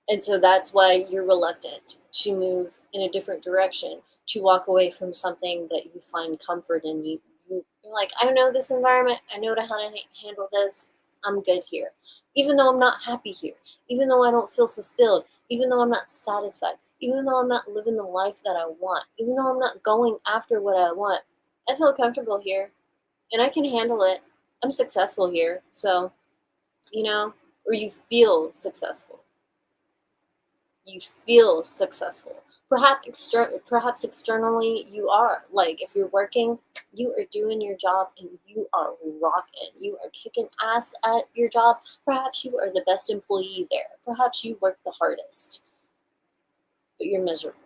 And so that's why you're reluctant to move in a different direction, to walk away from something that you find comfort in. You're like, I know this environment. I know how to handle this. I'm good here. Even though I'm not happy here. Even though I don't feel fulfilled. Even though I'm not satisfied. Even though I'm not living the life that I want. Even though I'm not going after what I want. I feel comfortable here. And I can handle it. I'm successful here. So, or you feel successful. You feel successful. Perhaps externally you are. Like if you're working, you are doing your job and you are rocking. You are kicking ass at your job. Perhaps you are the best employee there. Perhaps you work the hardest, but you're miserable.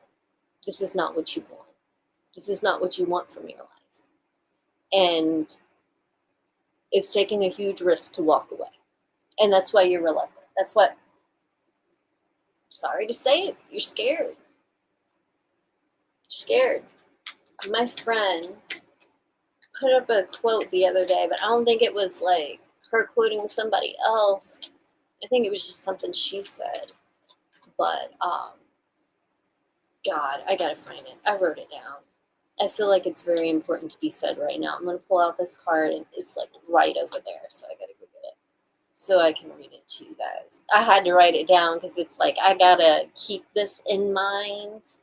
This is not what you want. This is not what you want from your life. And it's taking a huge risk to walk away. And that's why you're reluctant. That's what, sorry to say it, you're scared. Scared. My friend put up a quote the other day, but I don't think it was like her quoting somebody else. I think it was just something she said. But God, I gotta find it. I wrote it down. I feel like it's very important to be said right now. I'm gonna pull out this card and it's like right over there, so I gotta go get it so I can read it to you guys. I had to write it down because it's like I gotta keep this in mind.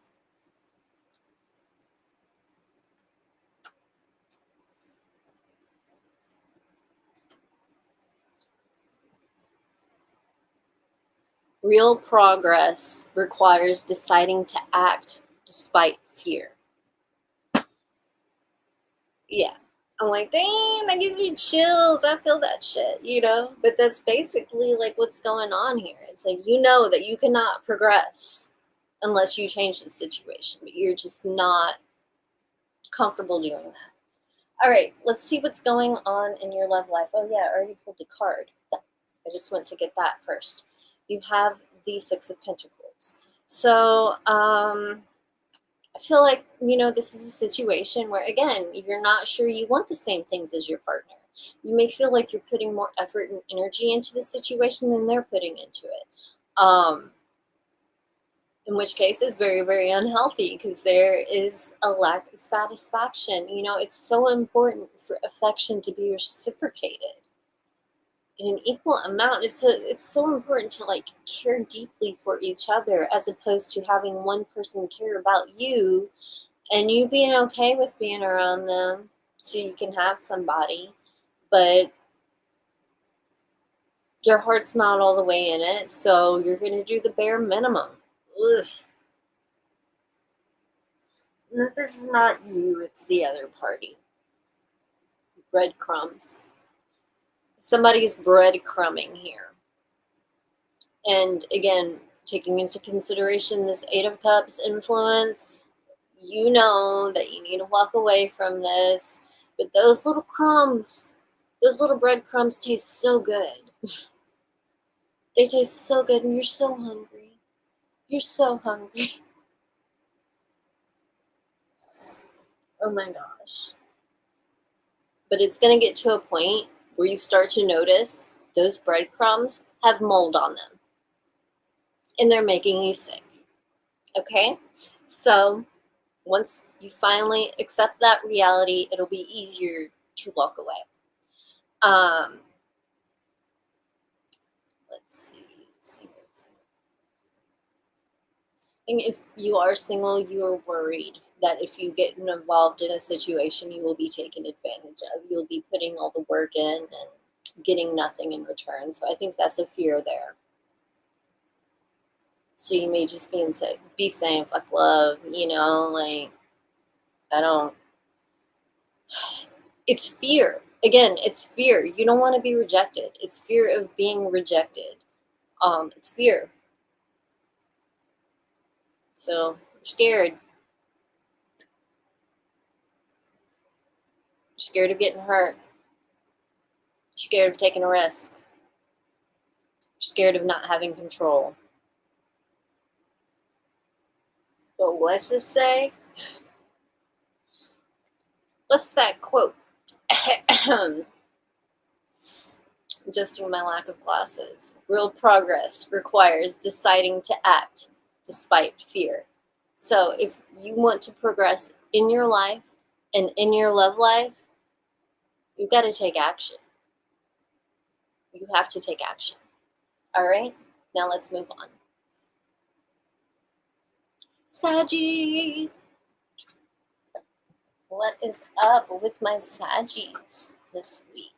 Real progress requires deciding to act despite fear. Yeah. I'm like, dang, that gives me chills. I feel that shit. But that's basically like what's going on here. It's like, you know that you cannot progress unless you change the situation, but you're just not comfortable doing that. All right, let's see what's going on in your love life. Oh, yeah, I already pulled the card. I just went to get that first. You have the Six of Pentacles. So, I feel like, this is a situation where, again, you're not sure you want the same things as your partner. You may feel like you're putting more effort and energy into the situation than they're putting into it. In which case it's very, very unhealthy because there is a lack of satisfaction. It's so important for affection to be reciprocated in an equal amount. It's so important to like care deeply for each other as opposed to having one person care about you and you being okay with being around them so you can have somebody, but your heart's not all the way in it, so you're going to do the bare minimum. Ugh. This is not you, it's the other party. Breadcrumbs. Somebody's breadcrumbing here. And again, taking into consideration this Eight of Cups influence, you know that you need to walk away from this. But those little crumbs, those little breadcrumbs taste so good. They taste so good and you're so hungry. You're so hungry. Oh my gosh. But it's going to get to a point where you start to notice those breadcrumbs have mold on them and they're making you sick. Okay? So once you finally accept that reality, it'll be easier to walk away. Let's see. And if you are single, you are worried that if you get involved in a situation, you will be taken advantage of. You'll be putting all the work in and getting nothing in return. So I think that's a fear there. So you may just be saying, fuck love, like, I don't. It's fear. Again, it's fear. You don't want to be rejected. It's fear of being rejected. It's fear. So you're scared. You're scared of getting hurt. You're scared of taking a risk. You're scared of not having control. But what's this say? What's that quote? Adjusting my lack of glasses. Real progress requires deciding to act despite fear. So if you want to progress in your life and in your love life, you've got to take action. You have to take action. All right? Now let's move on. Saggy. What is up with my Saggies this week?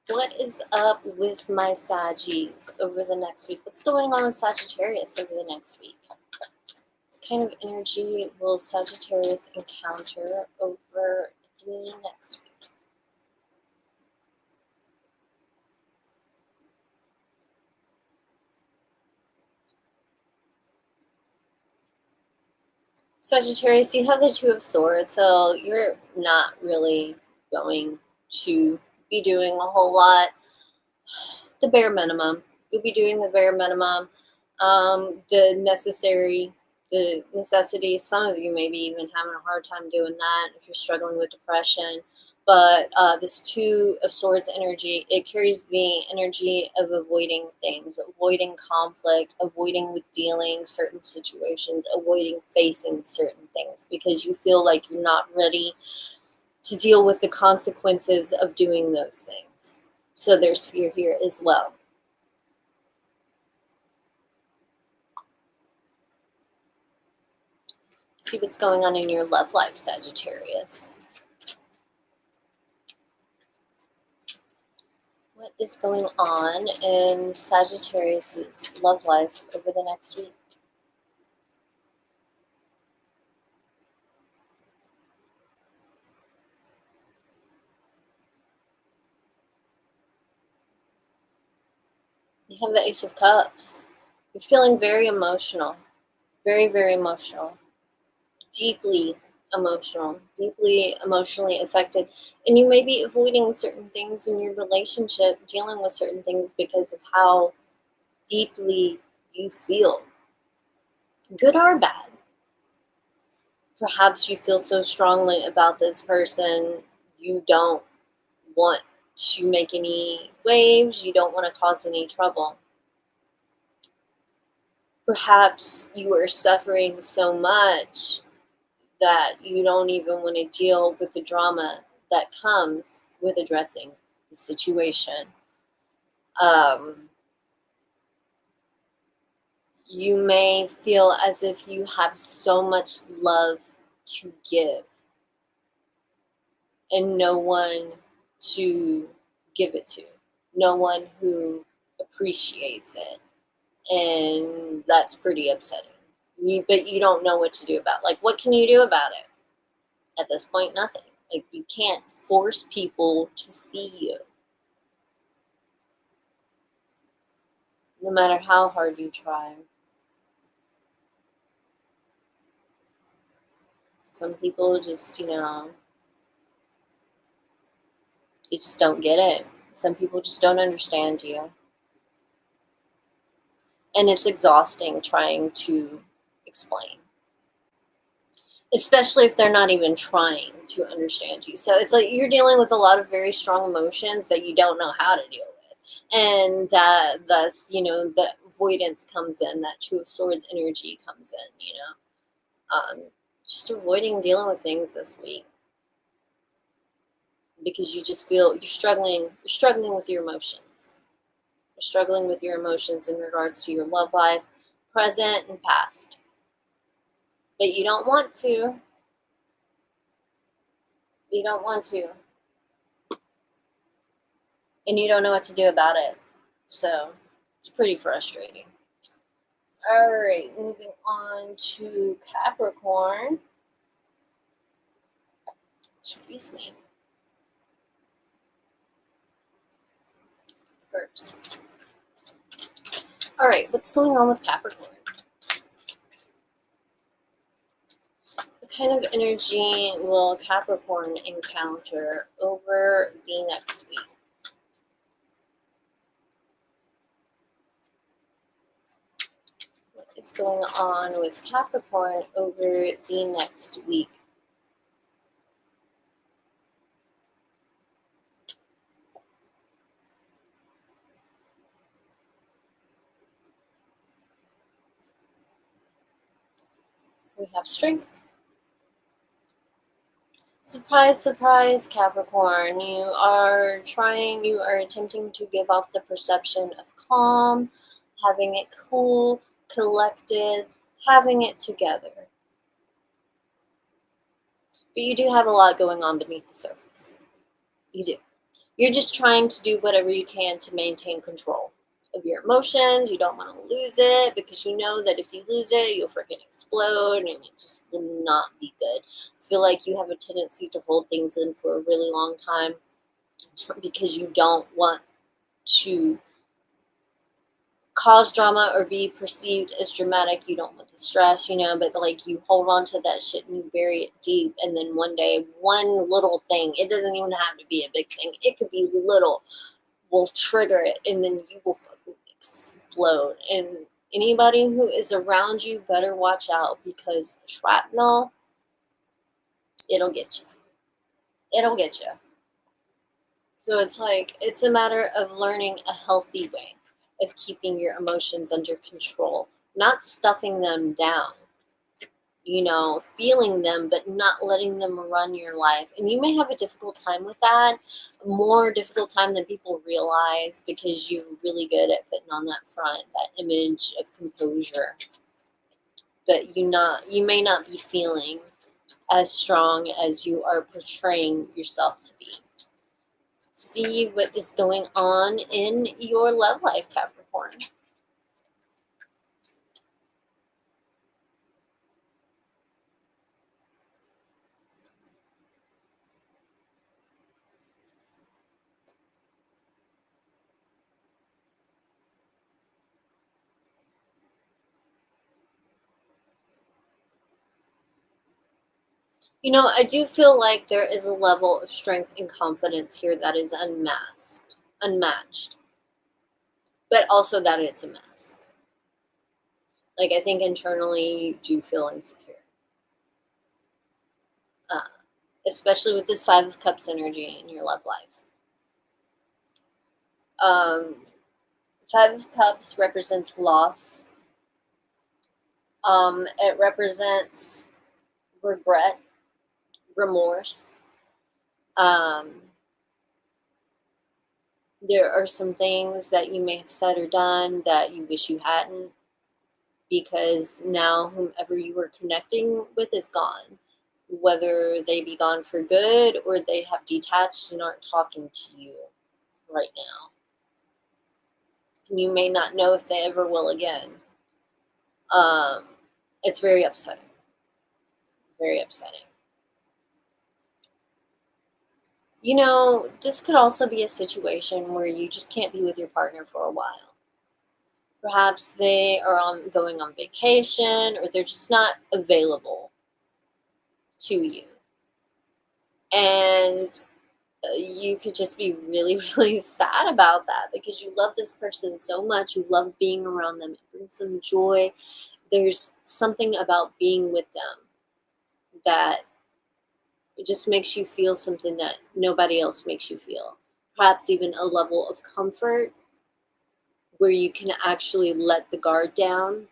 What is up with my Saggies over the next week? What's going on with Sagittarius over the next week? What kind of energy will Sagittarius encounter over the next week? Sagittarius, you have the Two of Swords, so you're not really going to be doing a whole lot. The bare minimum. You'll be doing the bare minimum. The necessities. Some of you may be even having a hard time doing that if you're struggling with depression. But this Two of Swords energy, it carries the energy of avoiding things, avoiding conflict, avoiding with dealing certain situations, avoiding facing certain things because you feel like you're not ready to deal with the consequences of doing those things. So there's fear here as well. Let's see what's going on in your love life, Sagittarius. What is going on in Sagittarius's love life over the next week? You have the Ace of Cups. You're feeling very emotional. Very, very emotional. Deeply deeply emotionally affected. And you may be avoiding certain things in your relationship, dealing with certain things because of how deeply you feel. Good or bad. Perhaps you feel so strongly about this person, you don't want to make any waves, you don't want to cause any trouble. Perhaps you are suffering so much that you don't even want to deal with the drama that comes with addressing the situation. You may feel as if you have so much love to give and no one to give it to, no one who appreciates it. And that's pretty upsetting. But you don't know what to do about it. Like, what can you do about it? At this point, nothing. Like, you can't force people to see you. No matter how hard you try. Some people just, you just don't get it. Some people just don't understand you. And it's exhausting trying to explain, especially if they're not even trying to understand you. So it's like you're dealing with a lot of very strong emotions that you don't know how to deal with. And thus, the avoidance comes in, that Two of Swords energy comes in, just avoiding dealing with things this week because you just feel you're struggling with your emotions. You're struggling with your emotions in regards to your love life, present and past. But you don't want to. You don't want to. And you don't know what to do about it. So it's pretty frustrating. All right, moving on to Capricorn. Excuse me. Burps. All right, what's going on with Capricorn? What kind of energy will Capricorn encounter over the next week? What is going on with Capricorn over the next week? We have strength. Surprise, surprise, Capricorn. You are attempting to give off the perception of calm, having it cool, collected, having it together. But you do have a lot going on beneath the surface. You do. You're just trying to do whatever you can to maintain control of your emotions. You don't want to lose it because you know that if you lose it, you'll freaking explode and it just will not be good. I feel like you have a tendency to hold things in for a really long time because you don't want to cause drama or be perceived as dramatic. You don't want the stress, but like you hold on to that shit and you bury it deep, and then one day, one little thing, it doesn't even have to be a big thing, it could be little, will trigger it, and then you will fucking explode. And anybody who is around you better watch out because the shrapnel, it'll get you. It'll get you. So it's a matter of learning a healthy way of keeping your emotions under control, not stuffing them down, feeling them, but not letting them run your life. And you may have a difficult time with that, more difficult time than people realize because you're really good at putting on that front, that image of composure. But you may not be feeling as strong as you are portraying yourself to be. See what is going on in your love life, Capricorn. I do feel like there is a level of strength and confidence here that is unmatched, but also that it's a mask. Like, I think internally you do feel insecure, uh, especially with this Five of Cups energy in your love life. Um, Five of Cups represents loss. It represents regret, remorse. There are some things that you may have said or done that you wish you hadn't, because now whomever you were connecting with is gone. Whether they be gone for good or they have detached and aren't talking to you right now. And you may not know if they ever will again. It's very upsetting. Very upsetting. This could also be a situation where you just can't be with your partner for a while. Perhaps they are going on vacation, or they're just not available to you. And you could just be really, really sad about that because you love this person so much. You love being around them. It brings them joy. there's something about being with them that it just makes you feel something that nobody else makes you feel. Perhaps even a level of comfort where you can actually let the guard down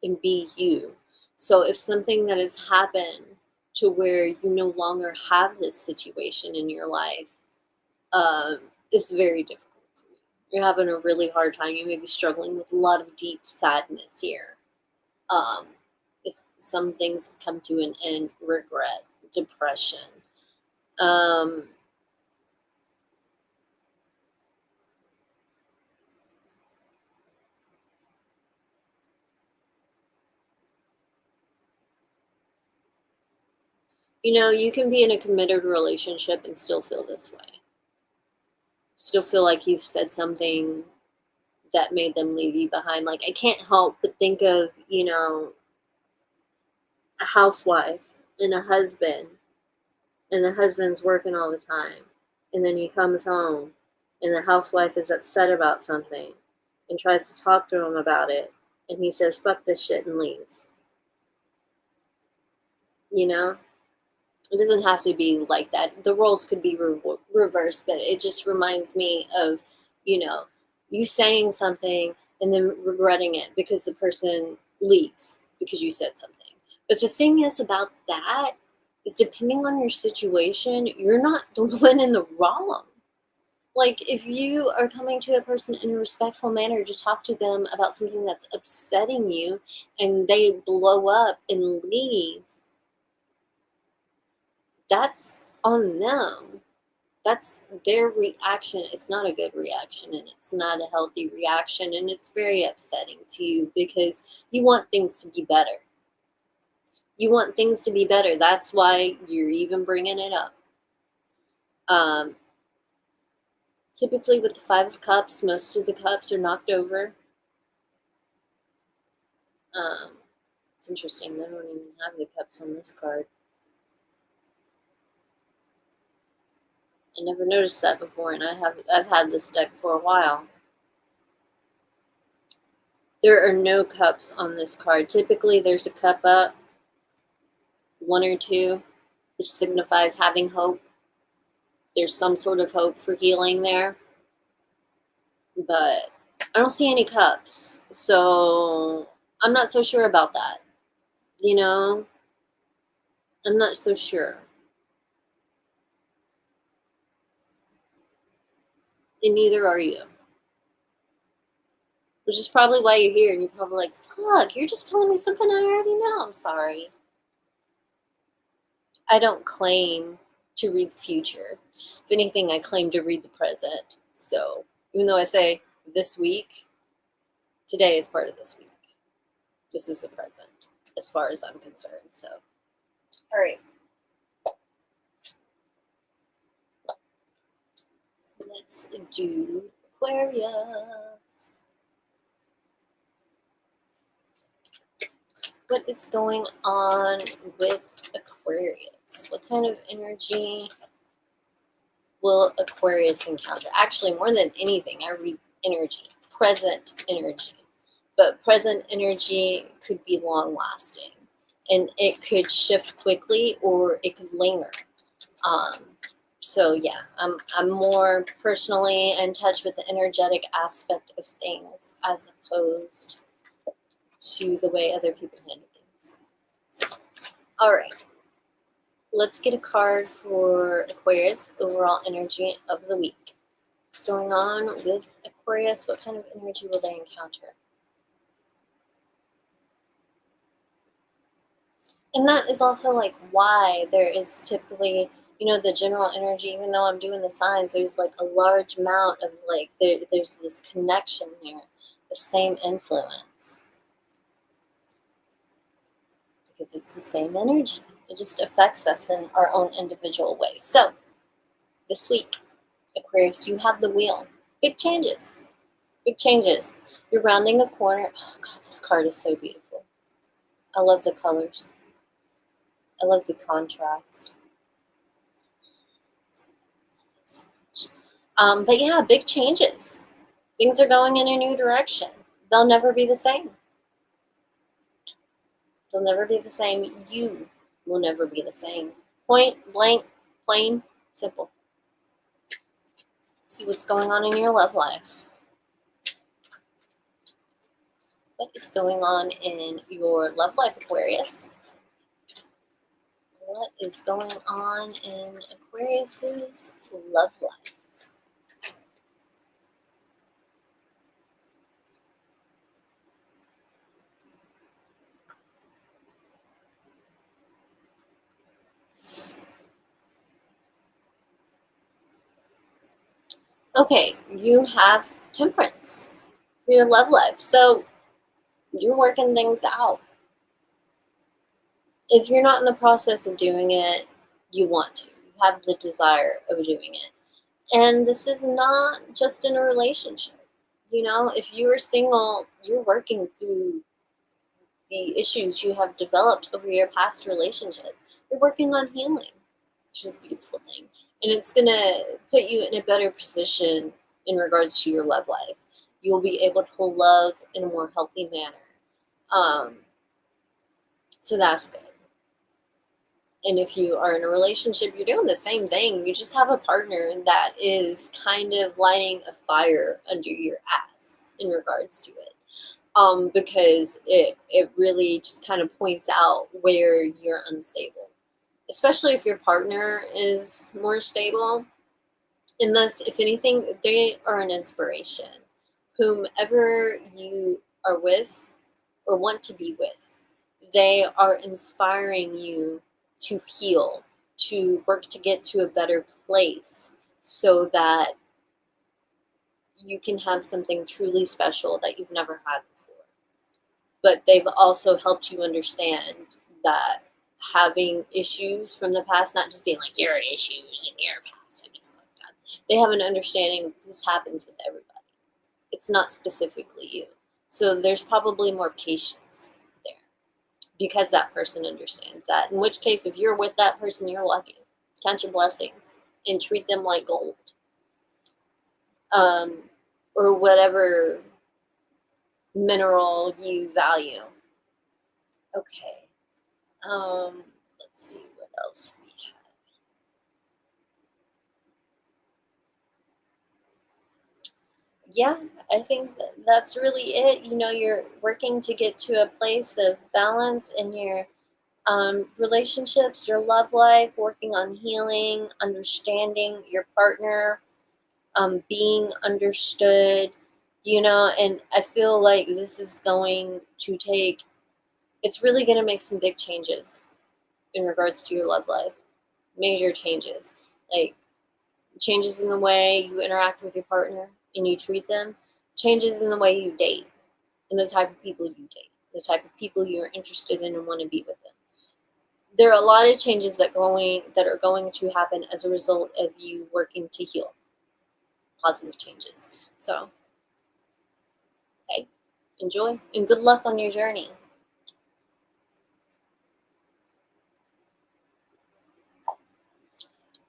and be you. So if something that has happened to where you no longer have this situation in your life, is very difficult for you. You're having a really hard time. You may be struggling with a lot of deep sadness here. Um, if some things come to an end, regret, depression. Um, you can be in a committed relationship and still feel this way. Still feel like you've said something that made them leave you behind. Like, I can't help but think of, a housewife and a husband, and the husband's working all the time. And then he comes home, and the housewife is upset about something and tries to talk to him about it. And he says, fuck this shit, and leaves. You know? It doesn't have to be like that. The roles could be reversed, but it just reminds me of, you know, you saying something and then regretting it because the person leaves because you said something. But the thing is about that is, depending on your situation, you're not the one in the wrong. Like, if you are coming to a person in a respectful manner to talk to them about something that's upsetting you and they blow up and leave, that's on them. That's their reaction. It's not a good reaction, and it's not a healthy reaction, and it's very upsetting to you because you want things to be better. You want things to be better. That's why you're even bringing it up. Um, Typically, with the Five of Cups, most of the cups are knocked over. It's interesting. They don't even have the cups on this card. I never noticed that before, and I've had this deck for a while. There are no cups on this card. Typically, there's a cup up, one or two, which signifies having hope. There's some sort of hope for healing there, but I don't see any cups, so I'm not so sure about that. I'm not so sure. And neither are you. Which is probably why you're here, and you're probably like, fuck, you're just telling me something I already know. I'm sorry. I don't claim to read the future. If anything, I claim to read the present. So even though I say this week, today is part of this week. This is the present, as far as I'm concerned. So, all right. Let's do Aquarius. What is going on with Aquarius? What kind of energy will Aquarius encounter? Actually, more than anything, I read energy, present energy. But present energy could be long lasting, and it could shift quickly or it could linger. So yeah, I'm more personally in touch with the energetic aspect of things as opposed to the way other people handle things. So, all right, let's get a card for Aquarius, overall energy of the week. What's going on with Aquarius? What kind of energy will they encounter? And that is also like why there is typically, the general energy, even though I'm doing the signs, there's like a large amount of like, there's this connection here, the same influence. Because it's the same energy. It just affects us in our own individual ways. So, this week, Aquarius, you have the wheel. Big changes. Big changes. You're rounding a corner. Oh God, this card is so beautiful. I love the colors. I love the contrast. But yeah, big changes. Things are going in a new direction. They'll never be the same. They'll never be the same. You will never be the same. Point blank, plain, simple. See what's going on in your love life. What is going on in your love life, Aquarius? What is going on in Aquarius's love life? Okay, you have temperance for your love life. So you're working things out. If you're not in the process of doing it, you want to. You have the desire of doing it. And this is not just in a relationship. You know, if you are single, you're working through the issues you have developed over your past relationships. You're working on healing, which is a beautiful thing. And it's going to put you in a better position in regards to your love life. You'll be able to love in a more healthy manner. So that's good. And if you are in a relationship, you're doing the same thing. You just have a partner that is kind of lighting a fire under your ass in regards to it. Because it really just kind of points out where you're unstable. Especially if your partner is more stable. And thus, if anything, they are an inspiration. Whomever you are with or want to be with, they are inspiring you to heal, to work to get to a better place so that you can have something truly special that you've never had before. But they've also helped you understand that having issues from the past, not just being like your issues in your past, they have an understanding of this happens with everybody. It's not specifically you. So there's probably more patience there because that person understands that. In which case, if you're with that person, you're lucky. Count your blessings and treat them like gold. Or whatever mineral you value. Okay. Let's see what else we have. Yeah, I think that's really it. You know, you're working to get to a place of balance in your relationships, your love life, working on healing, understanding your partner, being understood, you know, and I feel like this is going to take, it's really going to make some big changes in regards to your love life. Major changes. Like changes in the way you interact with your partner and you treat them, changes in the way you date and the type of people you date, the type of people you're interested in and want to be with them. There are a lot of changes that are going to happen as a result of you working to heal. Positive changes. So, okay, enjoy and good luck on your journey.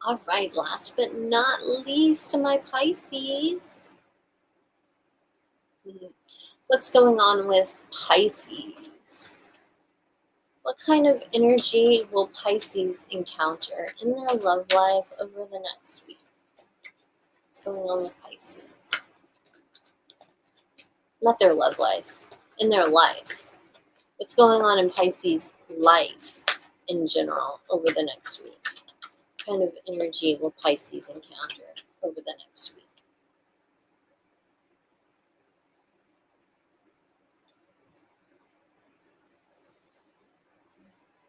All right, last but not least, my Pisces. What's going on with Pisces? What kind of energy will Pisces encounter in their love life over the next week? What's going on with Pisces? Not their love life, in their life. What's going on in Pisces' life in general over the next week? What kind of energy will Pisces encounter over the next week?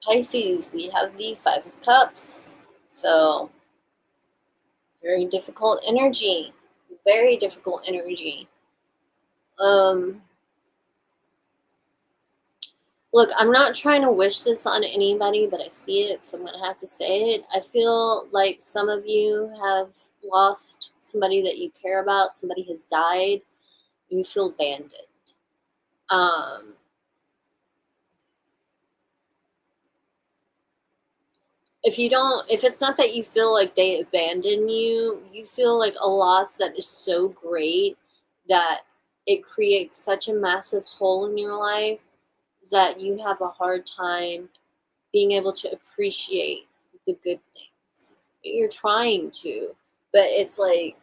Pisces, we have the Five of Cups. So, very difficult energy. Very difficult energy. Look, I'm not trying to wish this on anybody, but I see it, so I'm going to have to say it. I feel like some of you have lost somebody that you care about. Somebody has died. You feel abandoned. If it's not that you feel like they abandon you, you feel like a loss that is so great that it creates such a massive hole in your life that you have a hard time being able to appreciate the good things. You're trying to, but it's like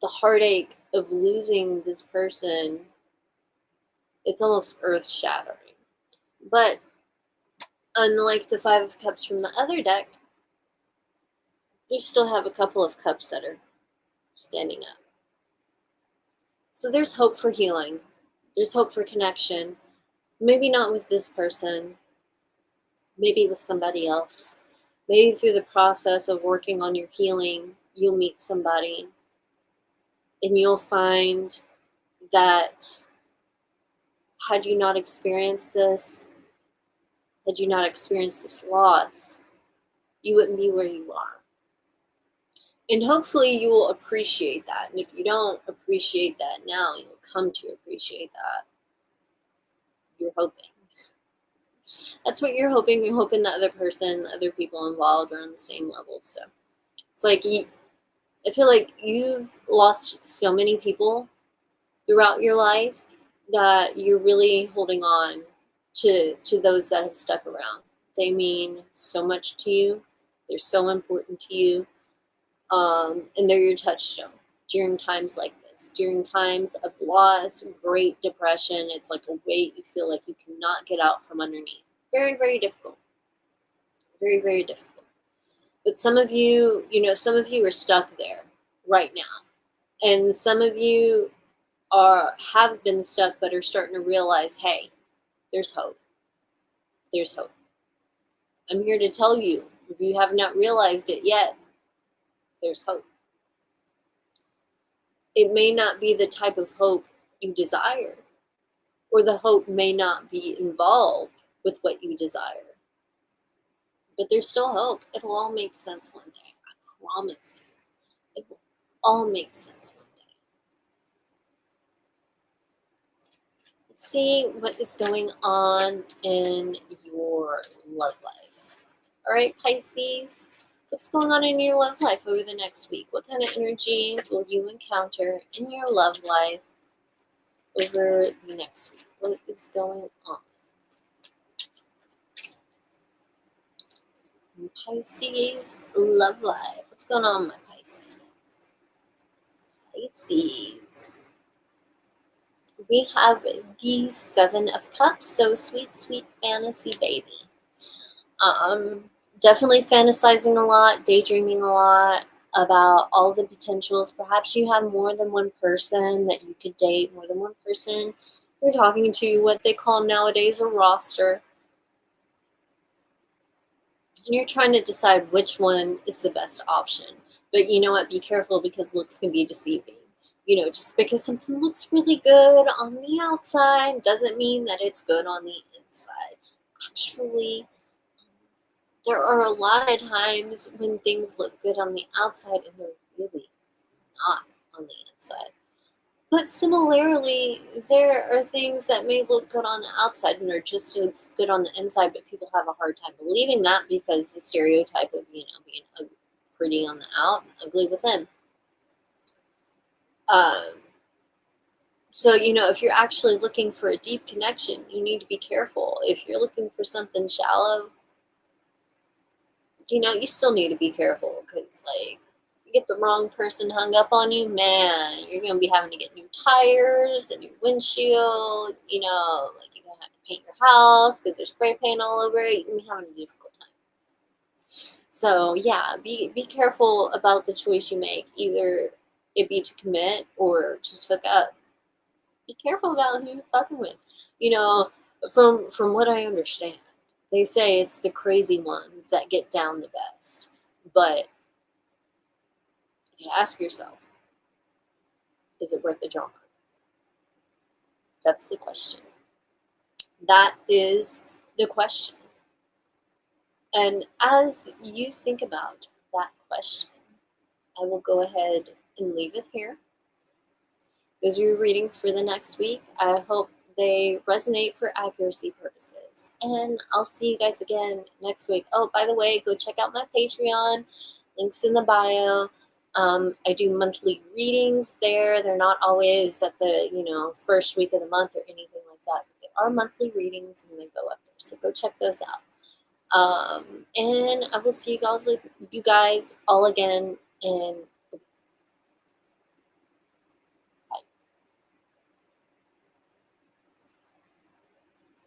the heartache of losing this person, it's almost earth shattering. But unlike the Five of Cups from the other deck, you still have a couple of cups that are standing up. So there's hope for healing. There's hope for connection. Maybe not with this person, maybe with somebody else. Maybe through the process of working on your healing, you'll meet somebody and you'll find that had you not experienced this, had you not experienced this loss, you wouldn't be where you are. And hopefully you will appreciate that. And if you don't appreciate that now, you'll come to appreciate that. You're hoping. That's what you're hoping. You're hoping the other person, other people involved are on the same level. So it's like, I feel like you've lost so many people throughout your life that you're really holding on to those that have stuck around. They mean so much to you. They're so important to you. And they're your touchstone during times like this, during times of loss, great depression. It's like a weight you feel like you cannot get out from underneath. Very, very difficult. Very, very difficult. But some of you, some of you are stuck there right now. And some of you have been stuck but are starting to realize, hey, there's hope. There's hope. I'm here to tell you, if you have not realized it yet, there's hope. It may not be the type of hope you desire, or the hope may not be involved with what you desire. But there's still hope. It'll all make sense one day. I promise you. It will all make sense one day. Let's see what is going on in your love life. All right, Pisces. What's going on in your love life over the next week? What kind of energy will you encounter in your love life over the next week? What is going on? Pisces, love life. What's going on, my Pisces? Pisces. We have the Seven of Cups. So sweet, sweet fantasy baby. Definitely fantasizing a lot, daydreaming a lot about all the potentials. Perhaps you have more than one person that you could date, more than one person you're talking to, what they call nowadays a roster. And you're trying to decide which one is the best option. But you know what? Be careful, because looks can be deceiving. Just because something looks really good on the outside doesn't mean that it's good on the inside. Actually, there are a lot of times when things look good on the outside and they're really not on the inside. But similarly, there are things that may look good on the outside and are just as good on the inside, but people have a hard time believing that because the stereotype of, being pretty on the out and ugly within. So, if you're actually looking for a deep connection, you need to be careful. If you're looking for something shallow, you still need to be careful, because, you get the wrong person hung up on you, man, you're going to be having to get new tires and new windshield, you're going to have to paint your house because there's spray paint all over it. You're going to be having a difficult time. So, yeah, be careful about the choice you make. Either it be to commit or just hook up. Be careful about who you're fucking with. From what I understand, they say it's the crazy ones that get down the best. But you ask yourself, is it worth the drama? That's the question. That is the question. And as you think about that question, I will go ahead and leave it here. Those are your readings for the next week. I hope they resonate for accuracy purposes. And I'll see you guys again next week. Oh, by the way, go check out my Patreon. Links in the bio. I do monthly readings there. They're not always at the, first week of the month or anything like that. They're our monthly readings and they go up there. So go check those out. And I will see you guys all again in